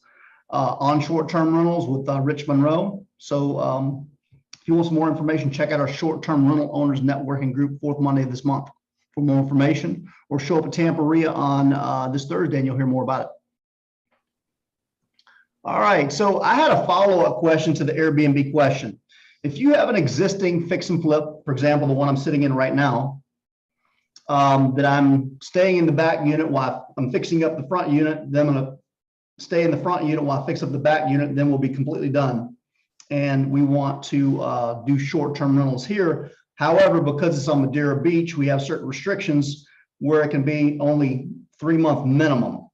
Speaker 1: on short-term rentals with Rich Monroe. So if you want some more information, check out our short-term rental owners networking group, 4th Monday of this month for more information, or show up at Tampa RIA on this Thursday and you'll hear more about it. All right, so I had a follow-up question to the Airbnb question. If you have an existing fix and flip, for example, the one I'm sitting in right now, that I'm staying in the back unit while I'm fixing up the front unit, then I'm gonna stay in the front unit while I fix up the back unit, then we'll be completely done. And we want to do short-term rentals here. However, because it's on Madeira Beach, we have certain restrictions where it can be only 3-month minimum.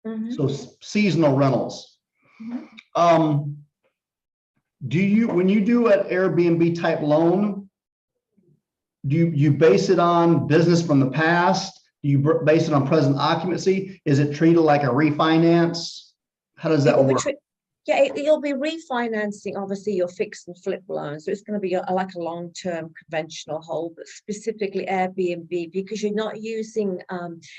Speaker 4: Mhm.
Speaker 1: So seasonal rentals. When you do an Airbnb type loan, do you base it on business from the past? Do you base it on present occupancy? Is it treated like a refinance? How does that
Speaker 4: It'll be
Speaker 1: work?
Speaker 4: Yeah, you'll be refinancing obviously your fix and flip loan. So it's going to be like a long-term conventional hold, but specifically Airbnb, because you're not using,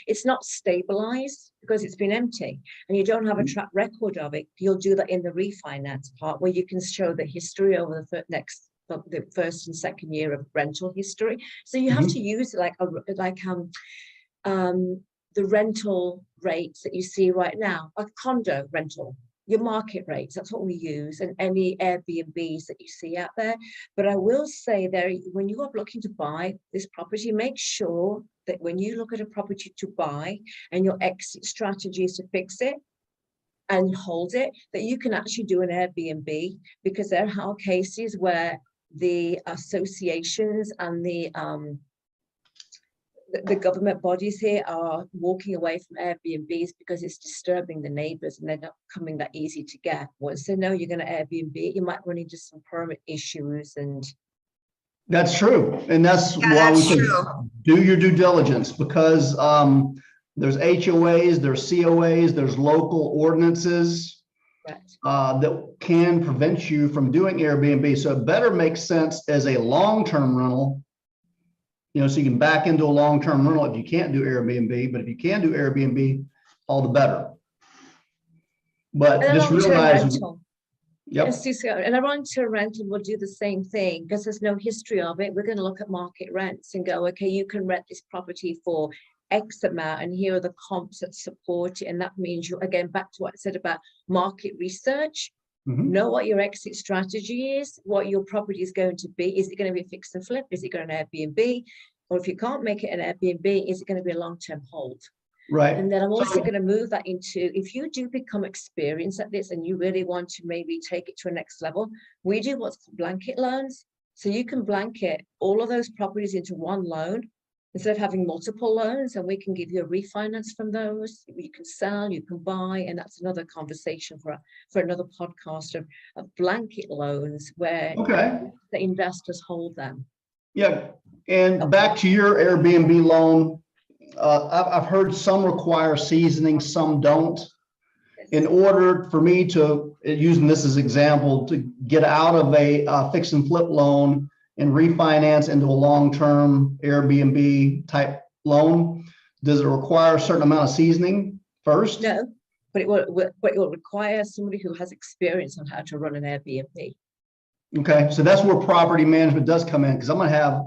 Speaker 4: it's not stabilized because it's been empty and you don't have a track record of it. You'll do that in the refinance part where you can show the history over the first and second year of rental history. So you have to use like the rental rates that you see right now, a condo rental, your market rates, that's what we use, and any Airbnbs that you see out there. But I will say there, when you are looking to buy this property, make sure that when you look at a property to buy and your exit strategy is to fix it and hold it, that you can actually do an Airbnb, because there are cases where the associations and the government bodies here are walking away from Airbnbs because it's disturbing the neighbors and they're not coming that easy to get. Once they know you're going to Airbnb, you might run into some permit issues. And
Speaker 1: That's true. And that's
Speaker 2: Yeah,
Speaker 1: why we
Speaker 2: that's
Speaker 1: say
Speaker 2: true.
Speaker 1: do your due diligence, because there's HOAs, there's COAs, there's local ordinances that can prevent you from doing Airbnb. So it better make sense as a long-term rental, you know, so you can back into a long-term rental if you can't do Airbnb, but if you can do Airbnb, all the better. But
Speaker 4: a
Speaker 1: just
Speaker 4: long-term
Speaker 1: realize,
Speaker 4: rental.
Speaker 1: yep,
Speaker 4: And a long-term rental will do the same thing, because there's no history of it. We're going to look at market rents and go, okay, you can rent this property for X amount, and here are the comps that support it. And that means you, again, back to what I said about market research, know what your exit strategy is, what your property is going to be. Is it going to be fix and flip? Is it going to an Airbnb? Or if you can't make it an Airbnb, is it going to be a long-term hold?
Speaker 1: right.
Speaker 4: And then I'm also
Speaker 1: So-
Speaker 4: going to move that into, if you do become experienced at this and you really want to maybe take it to a next level, we do what's called blanket loans. So you can blanket all of those properties into one loan instead of having multiple loans, and we can give you a refinance from those. You can sell, you can buy, and that's another conversation for another podcast of blanket loans where
Speaker 1: Okay.
Speaker 4: the investors hold them.
Speaker 1: Yeah, and back to your Airbnb loan, I've heard some require seasoning, some don't. In order for me to, using this as example, to get out of a fix and flip loan and refinance into a long-term Airbnb type loan, does it require a certain amount of seasoning first?
Speaker 4: No, but it will require somebody who has experience on how to run an Airbnb.
Speaker 1: Okay, so that's where property management does come in, because I'm gonna have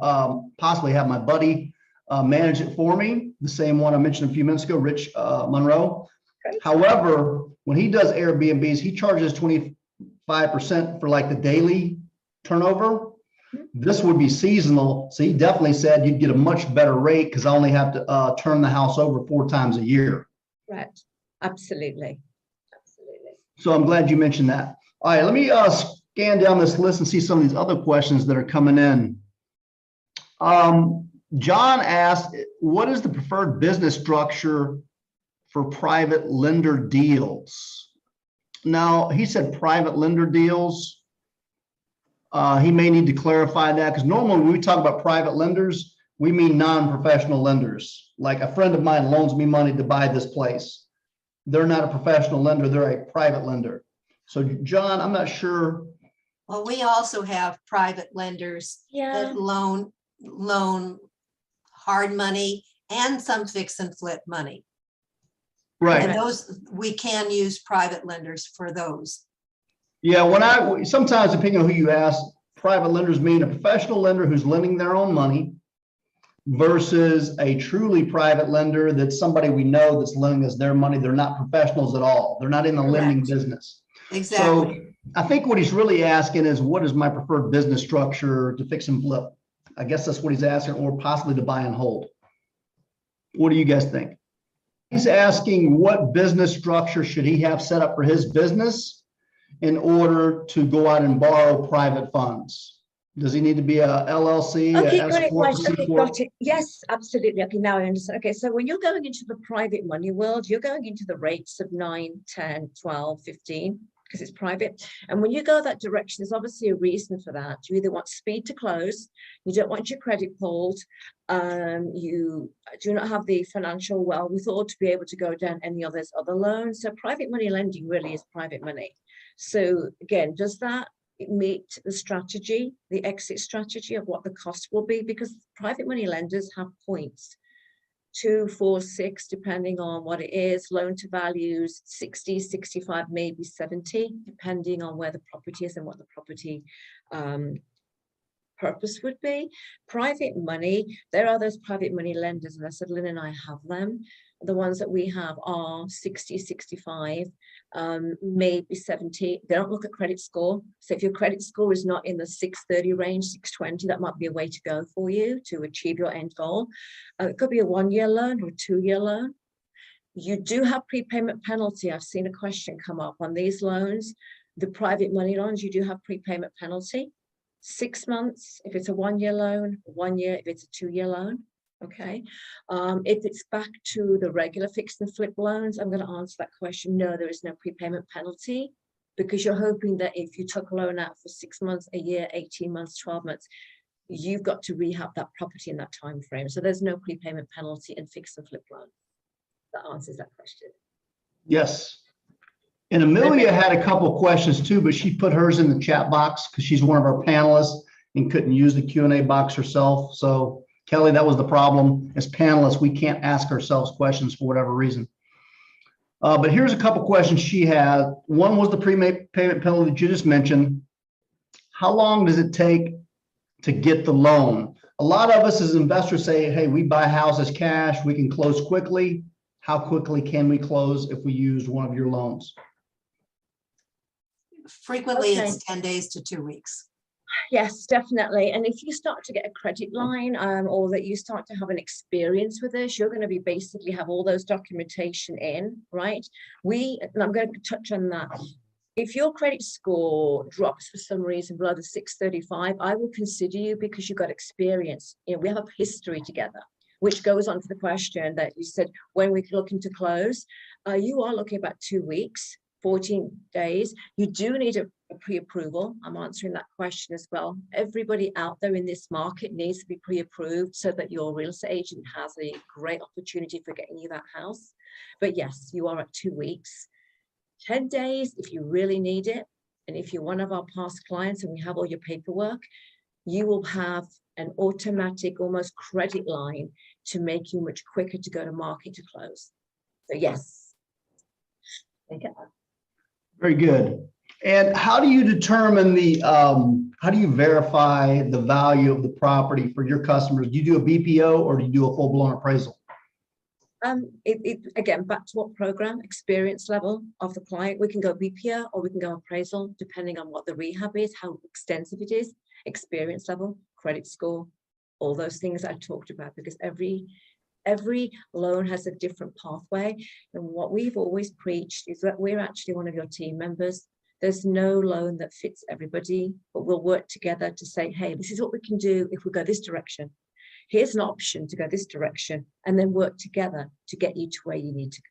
Speaker 1: possibly have my buddy manage it for me, the same one I mentioned a few minutes ago, Rich Monroe.
Speaker 4: Great.
Speaker 1: However, when he does Airbnbs, he charges 25% for like the daily turnover. This would be seasonal, so he definitely said you'd get a much better rate because I only have to turn the house over 4 times a year.
Speaker 4: Right, absolutely, absolutely.
Speaker 1: So I'm glad you mentioned that. All right, let me scan down this list and see some of these other questions that are coming in. John asked, what is the preferred business structure for private lender deals? Now, he said private lender deals. He may need to clarify that, because normally when we talk about private lenders, we mean non-professional lenders. Like a friend of mine loans me money to buy this place. They're not a professional lender, they're a private lender. So John, I'm not sure.
Speaker 3: Well, we also have private lenders
Speaker 4: Yeah,
Speaker 3: that loan hard money and some fix and flip money.
Speaker 1: Right.
Speaker 3: And those, we can use private lenders for those.
Speaker 1: Yeah, sometimes depending on who you ask, private lenders mean a professional lender who's lending their own money versus a truly private lender that's somebody we know that's lending us their money. They're not professionals at all. They're not in the lending
Speaker 3: Correct.
Speaker 1: business.
Speaker 3: Exactly.
Speaker 1: So I think what he's really asking is, what is my preferred business structure to fix and flip? I guess that's what he's asking, or possibly to buy and hold. What do you guys think? He's asking what business structure should he have set up for his business in order to go out and borrow private funds? Does he need to be a LLC?
Speaker 4: okay,
Speaker 1: a
Speaker 4: great.
Speaker 1: S-corp,
Speaker 4: Right.
Speaker 1: C
Speaker 4: Okay,
Speaker 1: corp?
Speaker 4: got it. Yes, absolutely. Okay, now I understand. Okay, so when you're going into the private money world, you're going into the rates of 9, 10, 12, 15, because it's private. And when you go that direction, there's obviously a reason for that. You either want speed to close, you don't want your credit pulled, you do not have the financial wherewithal to be able to go down any other loans. So private money lending really is private money. So again, does that meet the strategy, the exit strategy of what the cost will be? Because private money lenders have points, 2, 4, 6, depending on what it is, loan to values, 60, 65, maybe 70, depending on where the property is and what the property purpose would be. Private money, there are those private money lenders, and I said, Lynn and I have them, the ones that we have are 60, 65, maybe 70. They don't look at credit score. So if your credit score is not in the 630 range, 620, that might be a way to go for you to achieve your end goal. It could be a 1-year loan or a 2-year loan. You do have prepayment penalty. I've seen a question come up on these loans. The private money loans, you do have prepayment penalty. 6 months if it's a 1-year loan, 1 year if it's a 2-year loan. Okay, if it's back to the regular fix and flip loans, I'm going to answer that question. No, there is no prepayment penalty, because you're hoping that if you took a loan out for 6 months, a year, 18 months, 12 months, you've got to rehab that property in that time frame. So there's no prepayment penalty in fix and flip loans. That answers that question.
Speaker 1: Yes. And Amelia had a couple of questions too, but she put hers in the chat box because she's one of our panelists and couldn't use the Q&A box herself. So Kelly, that was the problem. As panelists, we can't ask ourselves questions for whatever reason. But here's a couple questions she had. One was the prepayment penalty that you just mentioned. How long does it take to get the loan? A lot of us as investors say, hey, we buy houses cash, we can close quickly. How quickly can we close if we used one of your loans?
Speaker 3: Frequently,
Speaker 4: Okay.
Speaker 3: it's 10 days to 2 weeks.
Speaker 4: Yes, definitely. And if you start to get a credit line, or that you start to have an experience with this, you're going to be basically have all those documentation in, right? And I'm going to touch on that. If your credit score drops for some reason below the 635, I will consider you because you've got experience. You know, we have a history together, which goes on to the question that you said, when we're looking to close, you are looking about 2 weeks, 14 days. You do need a pre-approval. I'm answering that question as well. Everybody out there in this market needs to be pre-approved so that your real estate agent has a great opportunity for getting you that house. But yes, you are at 2 weeks, 10 days if you really need it. And if you're one of our past clients and we have all your paperwork, you will have an automatic, almost credit line to make you much quicker to go to market to close. So yes. Take it.
Speaker 1: Very good. And how do you determine how do you verify the value of the property for your customers? Do you do a BPO or do you do a full-blown appraisal?
Speaker 4: Again, back to what program, experience level of the client. We can go BPO or we can go appraisal, depending on what the rehab is, how extensive it is, experience level, credit score, all those things I talked about, because every loan has a different pathway. And what we've always preached is that we're actually one of your team members. There's no loan that fits everybody, but we'll work together to say, hey, this is what we can do if we go this direction. Here's an option to go this direction, and then work together to get you to where you need to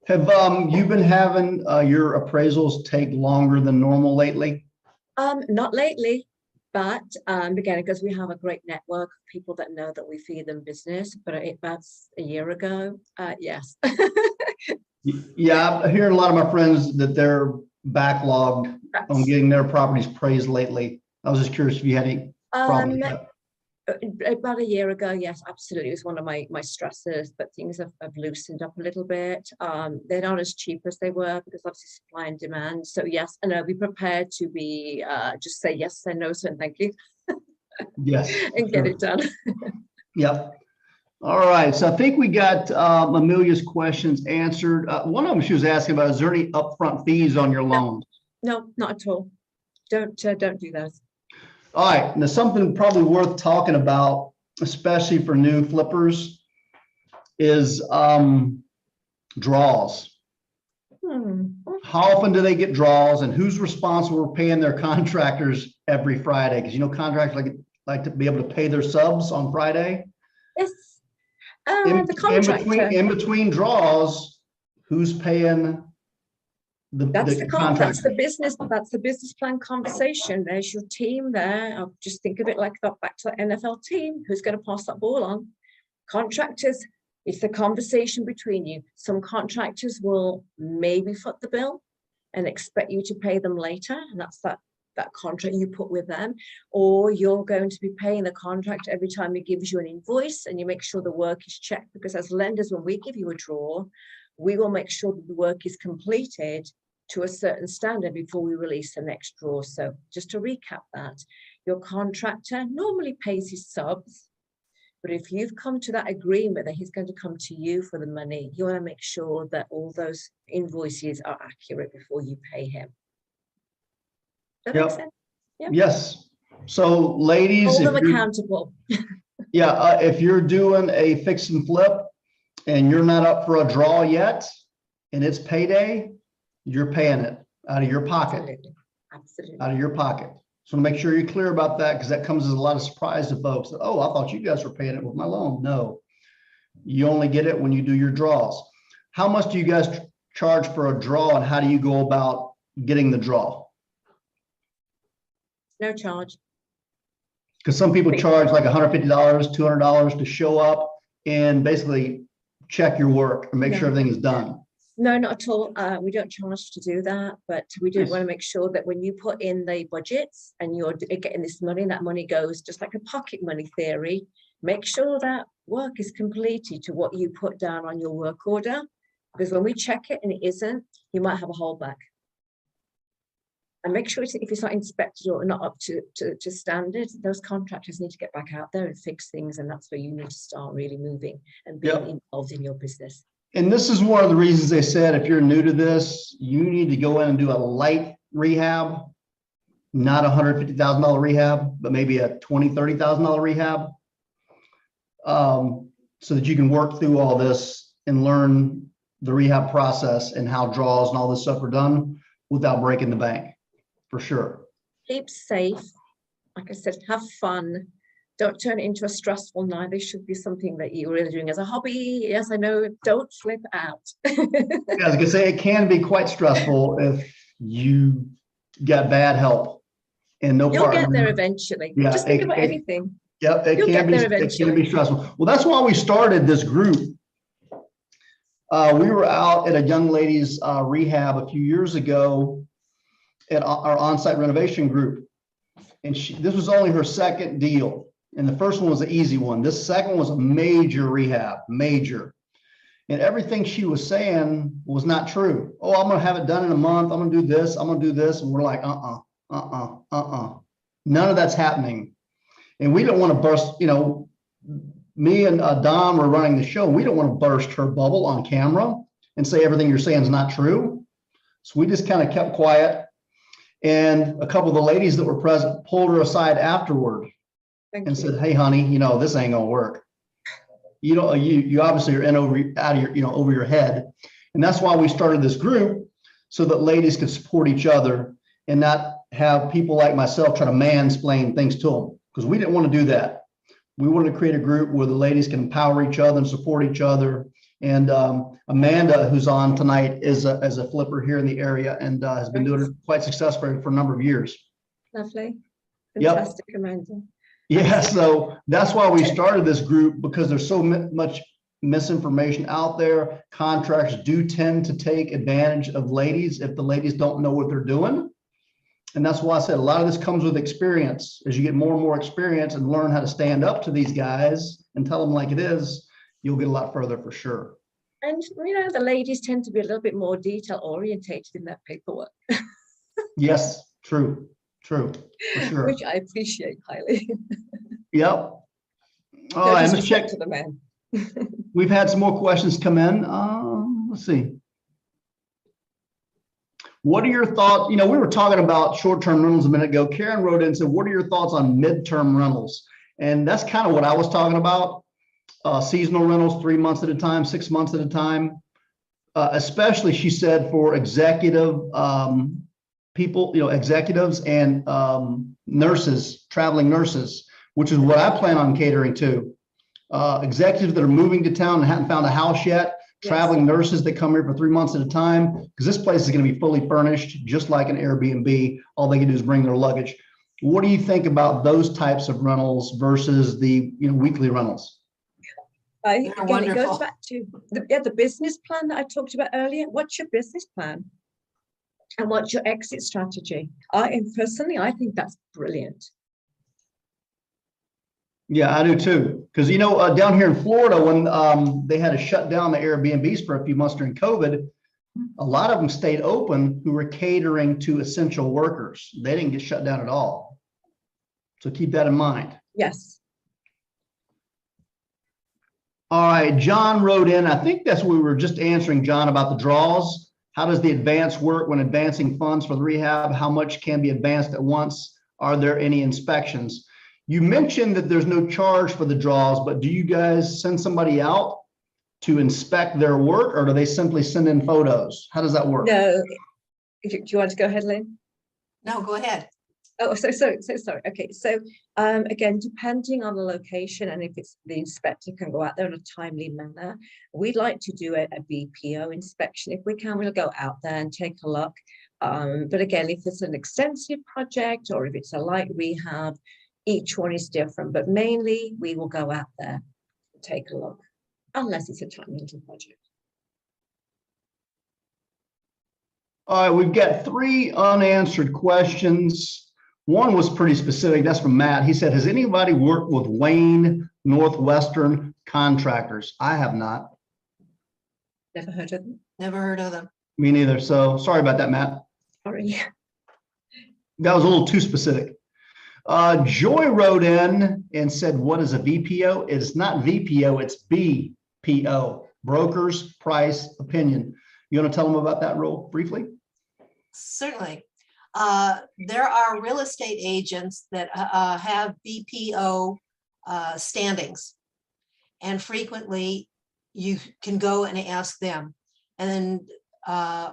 Speaker 4: go.
Speaker 1: Have you been having your appraisals take longer than normal lately?
Speaker 4: Not lately, but again, because we have a great network of people that know that we feed them business, but that's a year ago, yes.
Speaker 1: Yeah, I'm hearing a lot of my friends that they're backlogged on getting their properties appraised lately. I was just curious if you had any problems with that.
Speaker 4: About a year ago, yes, absolutely. It was one of my stressors, but things have loosened up a little bit. They're not as cheap as they were because obviously supply and demand. So yes, and I'll be prepared to be just say yes and no, so and thank you.
Speaker 1: Yes.
Speaker 4: And get it done.
Speaker 1: Yep. All right. So I think we got Amelia's questions answered. One of them she was asking about, is there any upfront fees on your loans?
Speaker 4: No, not at all. Don't do those.
Speaker 1: All right, now something probably worth talking about, especially for new flippers, is draws. How often do they get draws, and who's responsible for paying their contractors every Friday? Because you know contractors like to be able to pay their subs on Friday.
Speaker 4: Yes. The contractor.
Speaker 1: In between draws, who's paying? That's
Speaker 4: the business plan conversation. There's your team there. I'll just think of it like that, back to the NFL team. Who's going to pass that ball on? Contractors, it's the conversation between you. Some contractors will maybe foot the bill and expect you to pay them later. And that's that contract you put with them. Or you're going to be paying the contractor every time he gives you an invoice, and you make sure the work is checked. Because as lenders, when we give you a draw, we will make sure that the work is completed to a certain standard before we release the next draw. So just to recap that, your contractor normally pays his subs But if you've come to that agreement that he's going to come to you for the money, you want to make sure that all those invoices are accurate before you pay him. Does that make
Speaker 1: Yep.
Speaker 4: sense?
Speaker 1: Yes. So ladies,
Speaker 4: Hold them
Speaker 1: if you're,
Speaker 4: accountable.
Speaker 1: if you're doing a fix and flip and you're not up for a draw yet and it's payday, you're paying it out of your pocket,
Speaker 4: Absolutely. Absolutely.
Speaker 1: out of your pocket. So make sure you're clear about that, because that comes as a lot of surprise to folks that, oh, I thought you guys were paying it with my loan. No, you only get it when you do your draws. How much do you guys charge for a draw, and how do you go about getting the draw?
Speaker 4: No charge.
Speaker 1: Because some people charge like $150, $200 to show up and basically check your work and make
Speaker 4: No.
Speaker 1: sure everything is done.
Speaker 4: No, not at all. We don't charge to do that, but we do
Speaker 1: Nice.
Speaker 4: want to make sure that when you put in the budgets and you're getting this money, that money goes just like a pocket money theory. Make sure that work is completed to what you put down on your work order, because when we check it and it isn't, you might have a holdback. And make sure if it's not inspected or not up to standard, those contractors need to get back out there and fix things, and that's where you need to start really moving and being
Speaker 1: Yep.
Speaker 4: involved in your business.
Speaker 1: And this is one of the reasons they said, if you're new to this, you need to go in and do a light rehab, not $150,000 rehab, but maybe a $20,000, $30,000 rehab. So that you can work through all this and learn the rehab process and how draws and all this stuff are done without breaking the bank, for sure.
Speaker 4: Keep safe. Like I said, have fun. Don't turn it into a stressful night. This should be something that you're really doing as a hobby. Yes, I know. Don't flip out.
Speaker 1: Yeah, I was gonna say, it can be quite stressful if you got bad help and no
Speaker 4: You'll get
Speaker 1: partner.
Speaker 4: there eventually.
Speaker 1: Yeah,
Speaker 4: Just think
Speaker 1: it-
Speaker 4: about
Speaker 1: it-
Speaker 4: anything.
Speaker 1: Yep, it
Speaker 4: You'll
Speaker 1: can
Speaker 4: get
Speaker 1: be,
Speaker 4: there
Speaker 1: it can
Speaker 4: eventually.
Speaker 1: be stressful. Well, that's why we started this group. We were out at a young lady's rehab a few years ago at our on-site renovation group. And this was only her second deal. And the first one was an easy one. This second was a major rehab, major. And everything she was saying was not true. Oh, I'm gonna have it done in a month. I'm gonna do this, I'm gonna do this. And we're like, none of that's happening. And we don't want to burst, me and Dom were running the show. We don't want to burst her bubble on camera and say everything you're saying is not true. So we just kind of kept quiet. And a couple of the ladies that were present pulled her aside afterward
Speaker 4: Thank
Speaker 1: and
Speaker 4: you.
Speaker 1: said, hey, honey, this ain't gonna work. You obviously are in out of your, over your head. And that's why we started this group, so that ladies could support each other and not have people like myself try to mansplain things to them, because we didn't want to do that. We wanted to create a group where the ladies can empower each other and support each other. And Amanda, who's on tonight, is a flipper here in the area and has been doing it quite successfully for a number of years.
Speaker 4: Lovely.
Speaker 1: Yep.
Speaker 4: Fantastic, Amanda.
Speaker 1: Yeah, so that's why we started this group, because there's so much misinformation out there. Contractors do tend to take advantage of ladies if the ladies don't know what they're doing. And that's why I said a lot of this comes with experience. As you get more and more experience and learn how to stand up to these guys and tell them like it is, you'll get a lot further for sure.
Speaker 4: And the ladies tend to be a little bit more detail orientated in their paperwork,
Speaker 1: Yes, true, for sure.
Speaker 4: which I appreciate highly.
Speaker 1: Yep. All right, let's check.
Speaker 4: To the men.
Speaker 1: We've had some more questions come in. Let's see. What are your thoughts? We were talking about short-term rentals a minute ago. Karen wrote in and said, what are your thoughts on midterm rentals? And that's kind of what I was talking about. Seasonal rentals, 3 months at a time, 6 months at a time. Especially, she said, for executive people, executives and nurses, traveling nurses, which is what I plan on catering to. Executives that are moving to town and haven't found a house yet. Traveling nurses that come here for 3 months at a time, because this place is going to be fully furnished, just like an Airbnb. All they can do is bring their luggage. What do you think about those types of rentals versus the weekly rentals?
Speaker 4: Again, it
Speaker 3: wonderful.
Speaker 4: goes back to the business plan that I talked about earlier. What's your business plan? And what's your exit strategy? I think that's brilliant.
Speaker 1: Yeah, I do too. Because, down here in Florida, when they had to shut down the Airbnbs for a few months during COVID, a lot of them stayed open who were catering to essential workers. They didn't get shut down at all. So keep that in mind.
Speaker 4: Yes.
Speaker 1: All right, John wrote in, I think that's what we were just answering, John, about the draws. How does the advance work when advancing funds for the rehab? How much can be advanced at once? Are there any inspections? You mentioned that there's no charge for the draws, but do you guys send somebody out to inspect their work, or do they simply send in photos? How does that work?
Speaker 4: No, do you want to go ahead, Lynn?
Speaker 3: No, go ahead.
Speaker 4: Oh, so sorry. Okay, so again, depending on the location and if it's the inspector can go out there in a timely manner, we'd like to do a BPO inspection. If we can, we'll go out there and take a look. But again, if it's an extensive project or if it's a light rehab, each one is different. But mainly, we will go out there and take a look, unless it's a time limited project.
Speaker 1: All right, we've got 3 unanswered questions. One was pretty specific. That's from Matt. He said, has anybody worked with Wayne Northwestern Contractors? I have not.
Speaker 4: Never heard of them.
Speaker 3: Never heard of them.
Speaker 1: Me neither. So sorry about that, Matt.
Speaker 4: Sorry.
Speaker 1: That was a little too specific. Joy wrote in and said, what is a VPO? It's not VPO, it's BPO, Broker's Price Opinion. You want to tell them about that role briefly?
Speaker 3: Certainly. There are real estate agents that have BPO standings. And frequently you can go and ask them. And then,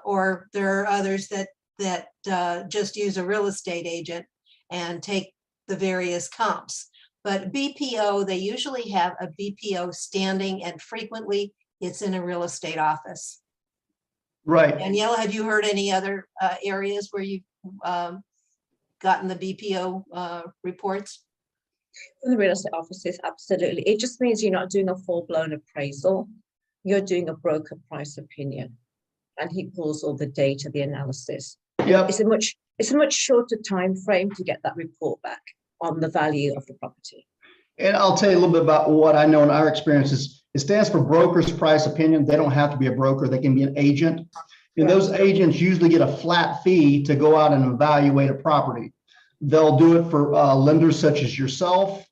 Speaker 3: or there are others that just use a real estate agent and take the various comps. But BPO, they usually have a BPO standing, and frequently it's in a real estate office.
Speaker 1: Right.
Speaker 3: Danielle, have you heard any other areas where you've gotten the BPO reports?
Speaker 4: From the real estate offices, absolutely. It just means you're not doing a full-blown appraisal. You're doing a broker price opinion, and he pulls all the data, the analysis.
Speaker 1: Yep.
Speaker 4: It's a much shorter time frame to get that report back on the value of the property.
Speaker 1: And I'll tell you a little bit about what I know in our experiences. It stands for Broker's Price Opinion. They don't have to be a broker. They can be an agent. And those agents usually get a flat fee to go out and evaluate a property. They'll do it for lenders such as yourself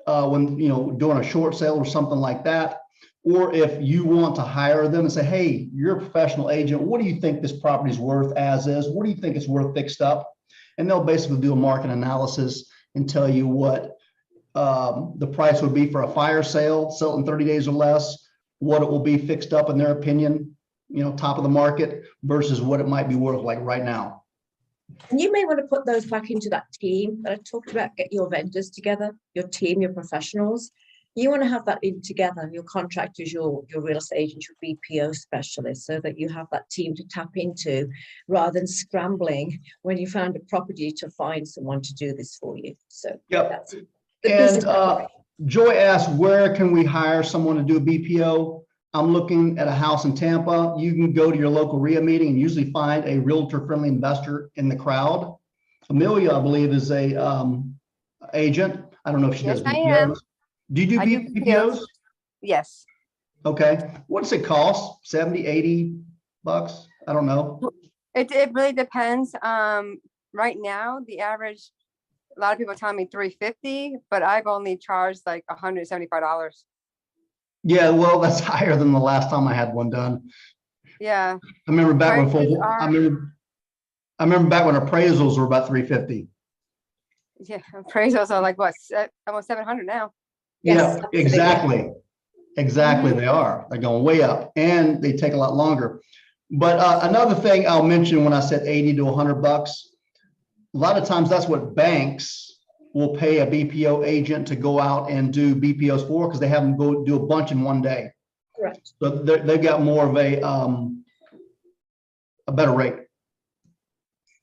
Speaker 1: when, you know, doing a short sale or something like that. Or if you want to hire them and say, hey, you're a professional agent. What do you think this property is worth as is? What do you think it's worth fixed up? And they'll basically do a market analysis and tell you what the price would be for a fire sale, sell it in 30 days or less, what it will be fixed up in their opinion, you know, top of the market versus what it might be worth like right now.
Speaker 4: And you may want to put those back into that team that I talked about. Get your vendors together, your team, your professionals. You want to have that in together, your contractors, your real estate agent, your BPO specialist, so that you have that team to tap into rather than scrambling when you found a property to find someone to do this for you. So
Speaker 1: Yep.
Speaker 4: that's it.
Speaker 1: And Joy asked, where can we hire someone to do a BPO? I'm looking at a house in Tampa. You can go to your local RIA meeting and usually find a realtor-friendly investor in the crowd. Amelia, I believe, is a agent. I don't know if she does
Speaker 5: Yes, I
Speaker 1: BPOs.
Speaker 5: am.
Speaker 1: Do you do
Speaker 5: I do
Speaker 1: BPOs?
Speaker 5: Yes.
Speaker 1: Okay. What does it cost? 70, 80 bucks? I don't know.
Speaker 5: It really depends. Right now, the average, a lot of people tell me 350, but I've only charged like $175.
Speaker 1: Yeah, well, that's higher than the last time I had one done.
Speaker 5: Yeah.
Speaker 1: I remember back when
Speaker 5: Prices
Speaker 1: I remember back when appraisals were about 350.
Speaker 5: Yeah. Appraisals are like what, almost 700 now.
Speaker 4: Yes,
Speaker 1: Yeah,
Speaker 4: absolutely.
Speaker 1: exactly. Exactly, they are. They're going way up and they take a lot longer. But another thing I'll mention when I said 80 to 100 bucks, a lot of times that's what banks will pay a BPO agent to go out and do BPOs for, because they have them go do a bunch in one day.
Speaker 4: Correct.
Speaker 1: So they've got more of a better rate.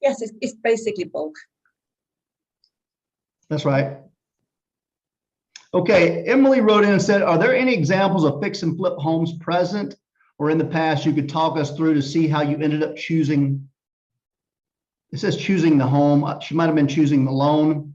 Speaker 4: Yes, it's basically bulk.
Speaker 1: That's right. Okay, Emily wrote in and said, are there any examples of fix and flip homes present or in the past you could talk us through to see how you ended up choosing? It says choosing the home. She might have been choosing the loan.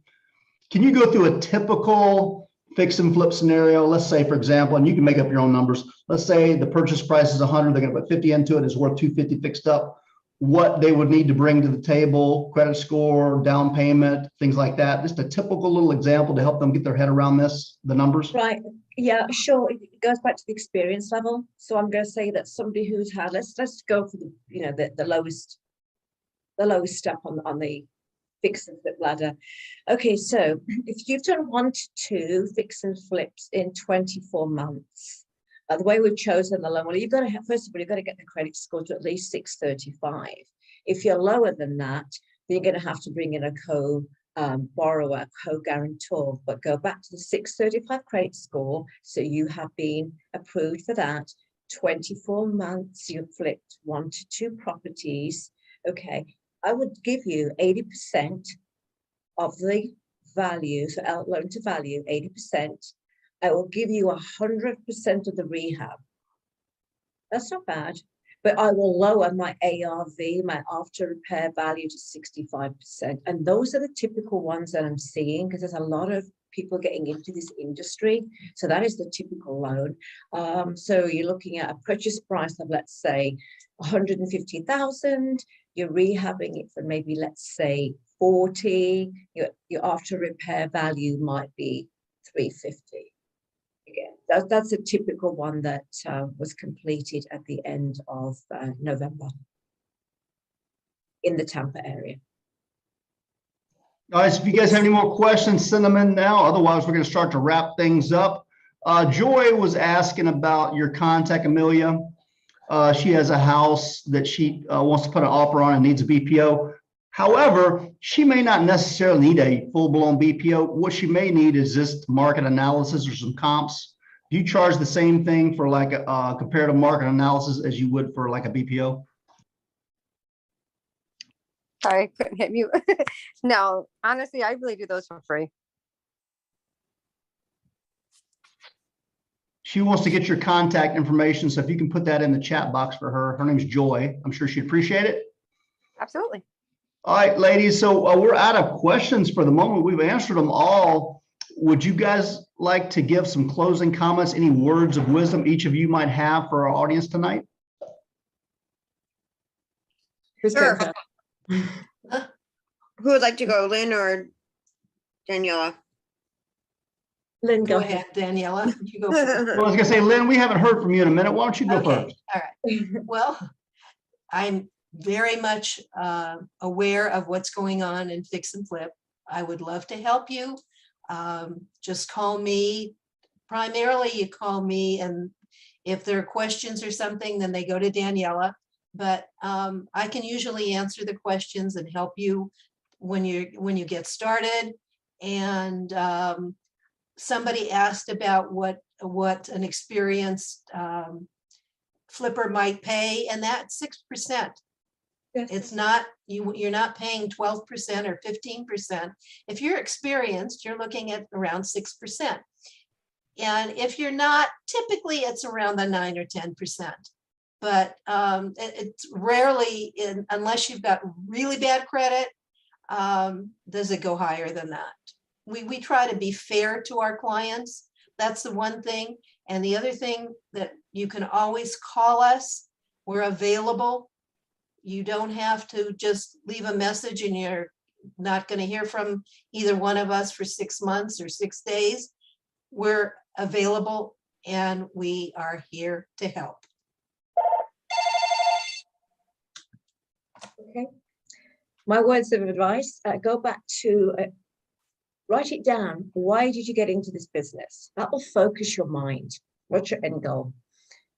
Speaker 1: Can you go through a typical fix and flip scenario? Let's say, for example, and you can make up your own numbers. Let's say the purchase price is 100. They're going to put 50 into it. It's worth 250 fixed up. what they would need to bring to the table, credit score, down payment, things like that. Just a typical little example to help them get their head around this, the numbers.
Speaker 4: Right, yeah, sure, it goes back to the experience level. So I'm going to say that somebody who's had, let's go for the, you know, the lowest step on the fix and flip ladder. Okay, so if you've done 1 to 2 fix and flips in 24 months, the way we've chosen the loan, well, you've got to have, first of all, you've got to get the credit score to at least 635. If you're lower than that, then you're going to have to bring in a borrower, co-guarantor, but go back to the 635 credit score. So you have been approved for that. 24 months, you've flipped 1 to 2 properties. Okay, I would give you 80% of the value, so out loan to value, 80%. I will give you 100% of the rehab. That's not bad, but I will lower my ARV, my after repair value, to 65%. And those are the typical ones that I'm seeing, because there's a lot of people getting into this industry. So that is the typical loan. So you're looking at a purchase price of, let's say, 150,000. You're rehabbing it for maybe, let's say, 40. Your after repair value might be 350. Again, that's a typical one that was completed at the end of November in the Tampa area.
Speaker 1: Guys, if you guys have any more questions, send them in now. Otherwise, we're going to start to wrap things up. Joy was asking about your contact, Amelia. She has a house that she wants to put an offer on and needs a BPO. However, she may not necessarily need a full-blown BPO. What she may need is just market analysis or some comps. Do you charge the same thing for like a comparative market analysis as you would for like a BPO?
Speaker 5: I couldn't hit mute. No, honestly, I really do those for free.
Speaker 1: She wants to get your contact information, so if you can put that in the chat box for her. Her name's Joy. I'm sure she'd appreciate it.
Speaker 5: Absolutely.
Speaker 1: All right, ladies, so we're out of questions for the moment. We've answered them all. Would you guys like to give some closing comments, any words of wisdom each of you might have for our audience tonight?
Speaker 2: Sure. Who would like to go, Lynn or Daniela?
Speaker 4: Lynn,
Speaker 3: Go ahead, Daniela. You go first.
Speaker 1: Well, I was gonna say, Lynn, we haven't heard from you in a minute. Why don't you go
Speaker 3: Okay,
Speaker 1: first?
Speaker 3: all right. Well, I'm very much aware of what's going on in fix and flip. I would love to help you. Just call me. Primarily, you call me, and if there are questions or something, then they go to Daniela. But I can usually answer the questions and help you when you get started. And somebody asked about what an experienced flipper might pay, and that's 6%.
Speaker 4: Yes.
Speaker 3: It's not, you're not paying 12% or 15%. If you're experienced, you're looking at around 6%. And if you're not, typically it's around the 9 or 10%. But it's rarely, unless you've got really bad credit, does it go higher than that. We try to be fair to our clients. That's the one thing. And the other thing, that you can always call us. We're available. You don't have to just leave a message and you're not going to hear from either one of us for 6 months or 6 days. We're available and we are here to help.
Speaker 4: Okay. My words of advice, go back to, write it down. Why did you get into this business? That will focus your mind. What's your end goal?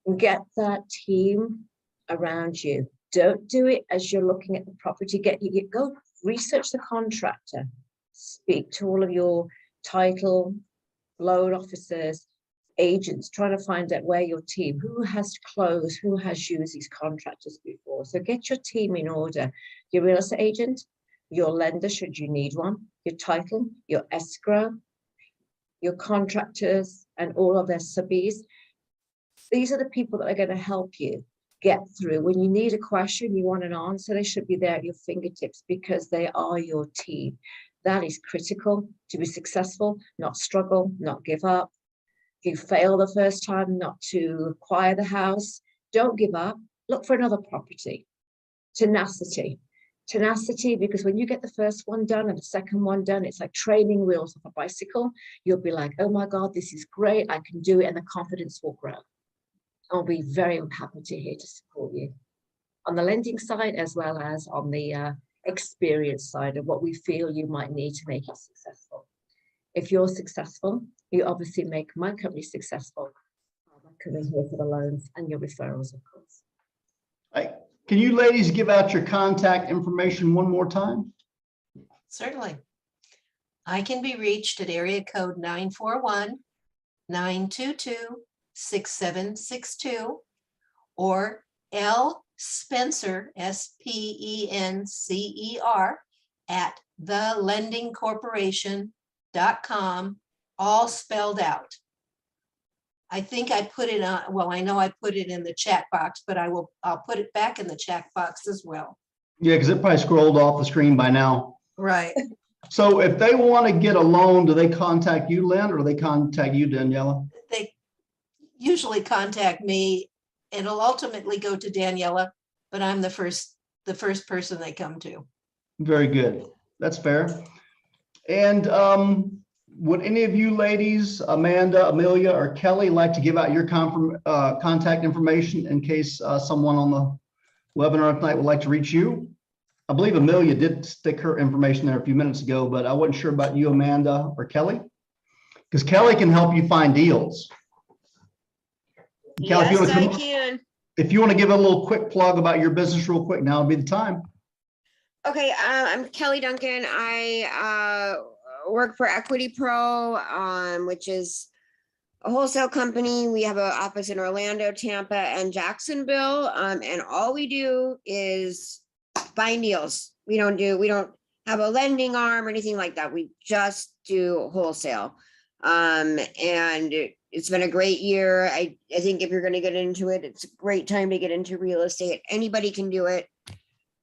Speaker 4: And get that team around you. Don't do it as you're looking at the property. Go research the contractor. Speak to all of your title, loan officers, agents, trying to find out where your team, who has closed, who has used these contractors before. So get your team in order. Your real estate agent, your lender, should you need one, your title, your escrow, your contractors, and all of their subbies. These are the people that are going to help you get through. When you need a question, you want an answer, they should be there at your fingertips because they are your team. That is critical to be successful, not struggle, not give up. If you fail the first time, not to acquire the house, don't give up. Look for another property. Tenacity. Tenacity, because when you get the first one done and the second one done, it's like training wheels of a bicycle. You'll be like, oh my God, this is great. I can do it. And the confidence will grow. I'll be very happy to here to support you on the lending side, as well as on the experience side of what we feel you might need to make it successful. If you're successful, you obviously make my company successful by coming here for the loans and your referrals, of course.
Speaker 1: Can you ladies give out your contact information one more time?
Speaker 3: Certainly. I can be reached at area code 941-922-6762 or L Spencer, SPENCER, at thelendingcorporation.com, all spelled out. I think I put it on, well, I know I put it in the chat box, but I'll put it back in the chat box as well.
Speaker 1: Yeah, because it probably scrolled off the screen by now.
Speaker 3: Right.
Speaker 1: So if they want to get a loan, do they contact you, Lynn, or do they contact you, Daniela?
Speaker 3: They usually contact me. It'll ultimately go to Daniela, but I'm the first person they come to.
Speaker 1: Very good. That's fair. And would any of you ladies, Amanda, Amelia, or Kelly, like to give out your contact information in case someone on the webinar tonight would like to reach you? I believe Amelia did stick her information there a few minutes ago, but I wasn't sure about you, Amanda or Kelly, because Kelly can help you find deals. Kelly,
Speaker 2: Yes, I can.
Speaker 1: if you want to give a little quick plug about your business real quick, now would be the time.
Speaker 2: Okay, I'm Kelly Duncan. I work for Equity Pro, which is a wholesale company. We have an office in Orlando, Tampa, and Jacksonville. And all we do is find deals. We don't have a lending arm or anything like that. We just do wholesale. And it's been a great year. I think if you're going to get into it, it's a great time to get into real estate. Anybody can do it,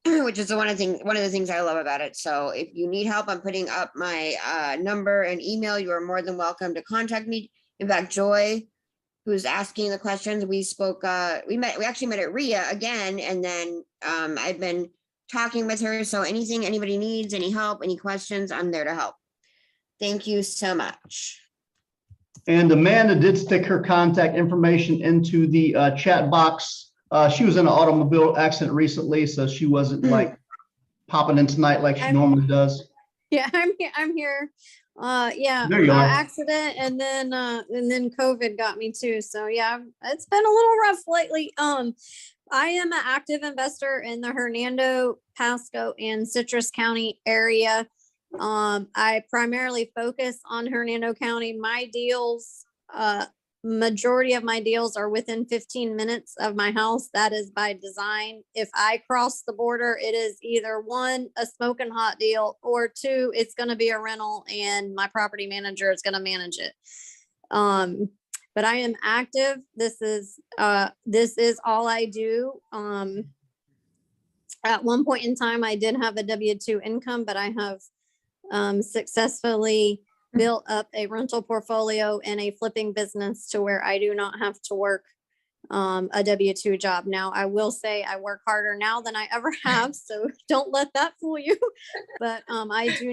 Speaker 2: which is one of the things I love about it. So if you need help, I'm putting up my number and email. You are more than welcome to contact me. In fact, Joy, who's asking the questions, we actually met at RIA again, and then I've been talking with her. So anything anybody needs, any help, any questions, I'm there to help. Thank you so much.
Speaker 1: And Amanda did stick her contact information into the chat box. She was in an automobile accident recently, so she wasn't like popping in tonight like she normally does.
Speaker 6: Yeah, I'm here. Yeah,
Speaker 1: There you are.
Speaker 6: accident and then COVID got me too. So yeah, it's been a little rough lately. I am an active investor in the Hernando, Pasco, and Citrus County area. I primarily focus on Hernando County. My deals, majority of my deals are within 15 minutes of my house. That is by design. If I cross the border, it is either one, a smoking hot deal, or two, it's going to be a rental and my property manager is going to manage it. But I am active. This is all I do. At one point in time, I did have a W-2 income, but I have successfully built up a rental portfolio and a flipping business to where I do not have to work a W-2 job. Now, I will say I work harder now than I ever have, so don't let that fool you. But I do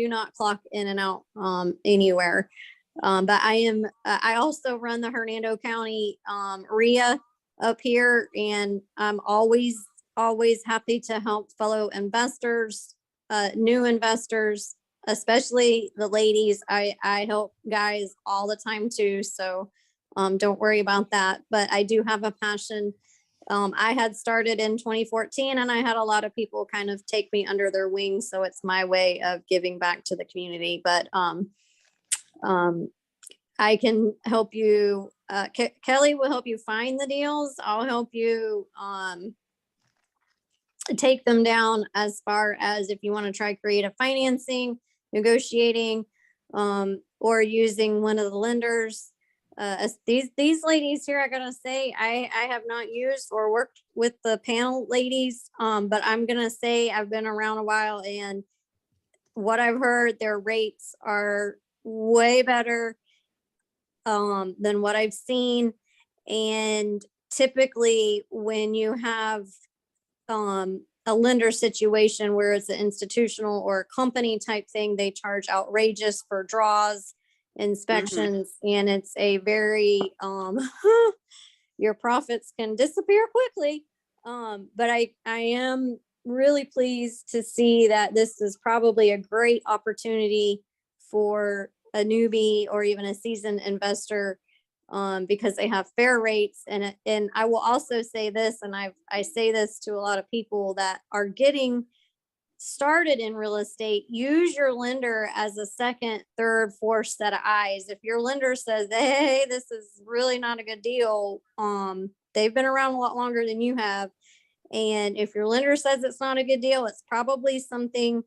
Speaker 6: not clock in and out anywhere. But I also run the Hernando County RIA up here, and I'm always happy to help fellow investors, new investors, especially the ladies. I help guys all the time too. So don't worry about that. But I do have a passion. I had started in 2014 and I had a lot of people kind of take me under their wings. So it's my way of giving back to the community. But I can help you. Kelly will help you find the deals. I'll help you take them down as far as if you want to try creative financing, negotiating, or using one of the lenders. These ladies here, I gotta say, I have not used or worked with the panel ladies, but I'm gonna say I've been around a while, and what I've heard, their rates are way better than what I've seen. And typically when you have a lender situation where it's an institutional or a company type thing, they charge outrageous for draws, inspections, and it's a very, your profits can disappear quickly. But I am really pleased to see that this is probably a great opportunity for a newbie or even a seasoned investor, because they have fair rates. And I will also say this, and I say this to a lot of people that are getting started in real estate: use your lender as a second, third, fourth set of eyes. If your lender says, hey, this is really not a good deal, they've been around a lot longer than you have. And if your lender says it's not a good deal, it's probably something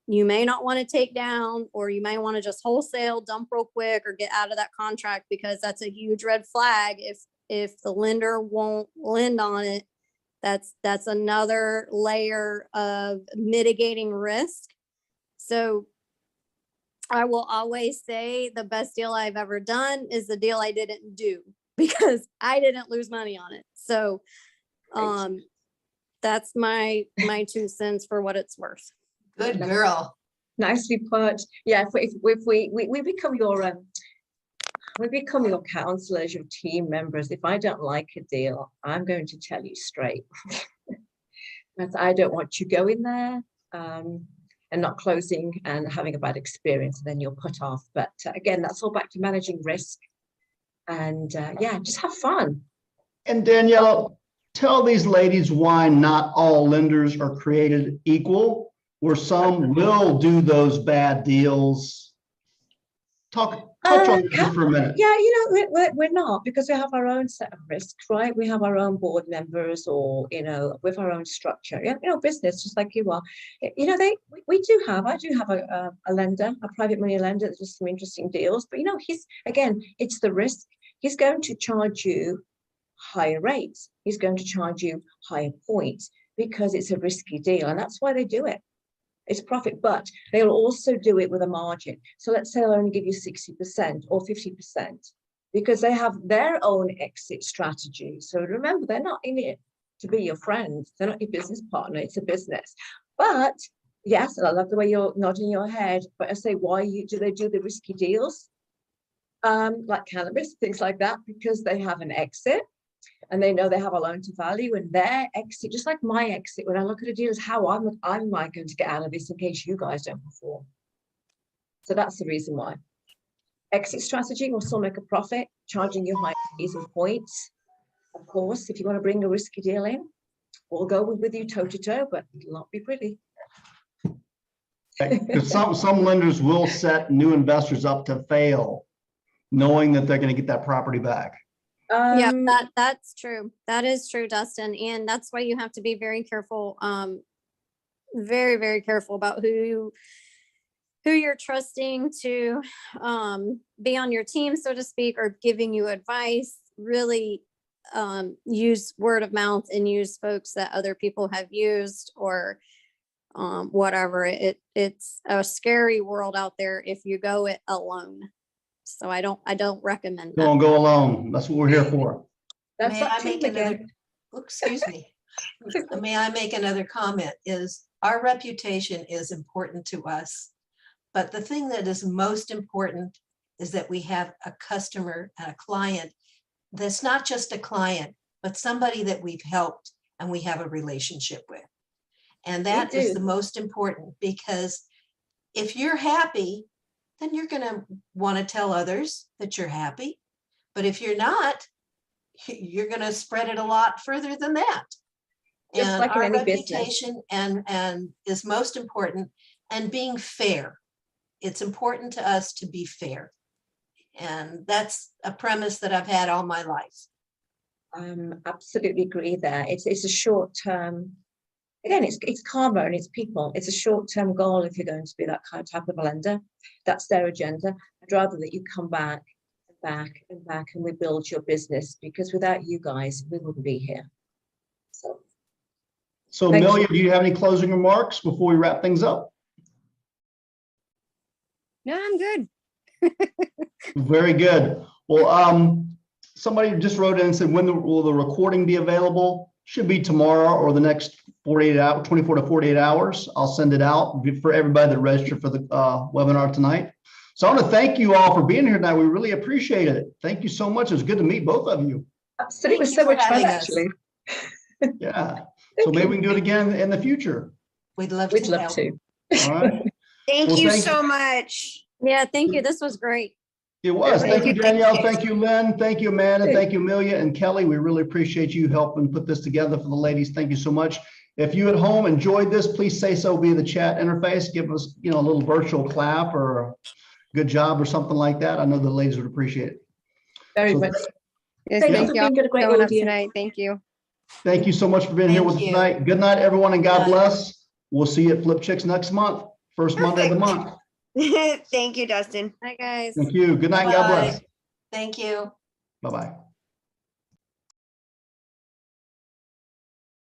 Speaker 6: you may not want to take down, or you may want to just wholesale dump real quick or get out of that contract, because that's a huge red flag. If the lender won't lend on it, that's another layer of mitigating risk. So I will always say the best deal I've ever done is the deal I didn't do, because I didn't lose money on it. So that's my 2 cents for what it's worth.
Speaker 3: Good girl.
Speaker 4: Nicely put. Yeah, if we become your counselors, your team members. If I don't like a deal, I'm going to tell you straight. Because I don't want you going there and not closing and having a bad experience, and then you're put off. But again, that's all back to managing risk. And yeah, just have fun.
Speaker 1: And Daniela, tell these ladies why not all lenders are created equal, where some will do those bad deals. Touch on this for a minute.
Speaker 4: Yeah, we're not, because we have our own set of risks, right? We have our own board members, or with our own structure. Business, just like you are. I do have a lender, a private money lender that does some interesting deals. But it's the risk. He's going to charge you higher rates. He's going to charge you higher points because it's a risky deal, and that's why they do it. It's profit, but they'll also do it with a margin. So let's say they'll only give you 60% or 50%, because they have their own exit strategy. So remember, they're not in it to be your friend. They're not your business partner. It's a business. But yes, and I love the way you're nodding your head. But I say, do they do the risky deals? Like cannabis, things like that, because they have an exit. And they know they have a loan to value, and their exit, just like my exit, when I look at a deal, is how I'm going to get out of this in case you guys don't perform. So that's the reason why. Exit strategy will still make a profit, charging you high fees and points. Of course, if you want to bring a risky deal in, we'll go with you toe to toe, but it'll not be pretty.
Speaker 1: Because some lenders will set new investors up to fail, knowing that they're going to get that property back.
Speaker 6: Yeah, that's true. That is true, Dustin. And that's why you have to be very careful, very, very careful about who you're trusting to be on your team, so to speak, or giving you advice. Really use word of mouth and use folks that other people have used, or whatever. It's a scary world out there if you go it alone. So I don't recommend that.
Speaker 1: Don't go alone. That's what we're here for.
Speaker 4: That's
Speaker 3: May I
Speaker 4: that
Speaker 3: make
Speaker 4: team
Speaker 3: another,
Speaker 4: again.
Speaker 3: excuse me. May I make another comment? Is our reputation is important to us. But the thing that is most important is that we have a customer and a client that's not just a client, but somebody that we've helped and we have a relationship with. And that is the most important, because if you're happy, then you're going to want to tell others that you're happy. But if you're not, you're going to spread it a lot further than that.
Speaker 4: Just
Speaker 3: and
Speaker 4: like in
Speaker 3: our
Speaker 4: any
Speaker 3: reputation and is most important, and being fair. It's important to us to be fair. And that's a premise that I've had all my life.
Speaker 4: Absolutely agree there. It's a short term. Again, it's karma and it's people. It's a short-term goal if you're going to be that kind of type of a lender. That's their agenda. I'd rather that you come back and back and back, and we build your business, because without you guys, we wouldn't be here.
Speaker 1: So Amelia, do you have any closing remarks before we wrap things up?
Speaker 5: No, I'm good.
Speaker 1: Very good. Well, somebody just wrote in and said, when will the recording be available? should be tomorrow or the next 24 to 48 hours. I'll send it out for everybody that registered for the webinar tonight. So I want to thank you all for being here tonight. We really appreciate it. Thank you so much. It was good to meet both of you.
Speaker 4: Absolutely. It was
Speaker 3: Thank
Speaker 4: so
Speaker 3: you for
Speaker 4: much fun,
Speaker 3: having us.
Speaker 4: actually.
Speaker 1: Yeah. So
Speaker 4: Thank
Speaker 1: maybe
Speaker 4: you.
Speaker 1: we can do it again in the future.
Speaker 3: We'd love
Speaker 4: We'd
Speaker 3: to
Speaker 4: love
Speaker 3: help.
Speaker 4: to.
Speaker 1: All right.
Speaker 2: Thank
Speaker 1: Well,
Speaker 2: you
Speaker 1: thank
Speaker 2: so much.
Speaker 6: Yeah, thank you. This was great.
Speaker 1: It was.
Speaker 2: Thank
Speaker 1: Thank you,
Speaker 2: you.
Speaker 1: Danielle. Thank you, Lynn. Thank you, Amanda. Thank you, Amelia and Kelly. We really appreciate you helping put this together for the ladies. Thank you so much. If you at home enjoyed this, please say so via the chat interface. Give us, a little virtual clap or a good job or something like that. I know the ladies would appreciate it.
Speaker 4: Very
Speaker 1: So
Speaker 4: much.
Speaker 5: Yes,
Speaker 4: Thank you
Speaker 5: thank
Speaker 4: for
Speaker 5: you all
Speaker 4: being a great
Speaker 5: for showing up
Speaker 4: audience.
Speaker 5: tonight. Thank you.
Speaker 1: Thank you so much for being here with us
Speaker 3: Thank you.
Speaker 1: tonight. Good night, everyone, and God
Speaker 3: Bye.
Speaker 1: bless. We'll see you at Flip Chicks next month, first Monday of the
Speaker 2: Perfect.
Speaker 1: month.
Speaker 2: Thank you, Dustin.
Speaker 6: Hi, guys.
Speaker 1: Thank you. Good night and God bless.
Speaker 3: Bye. Thank you.
Speaker 1: Bye-bye.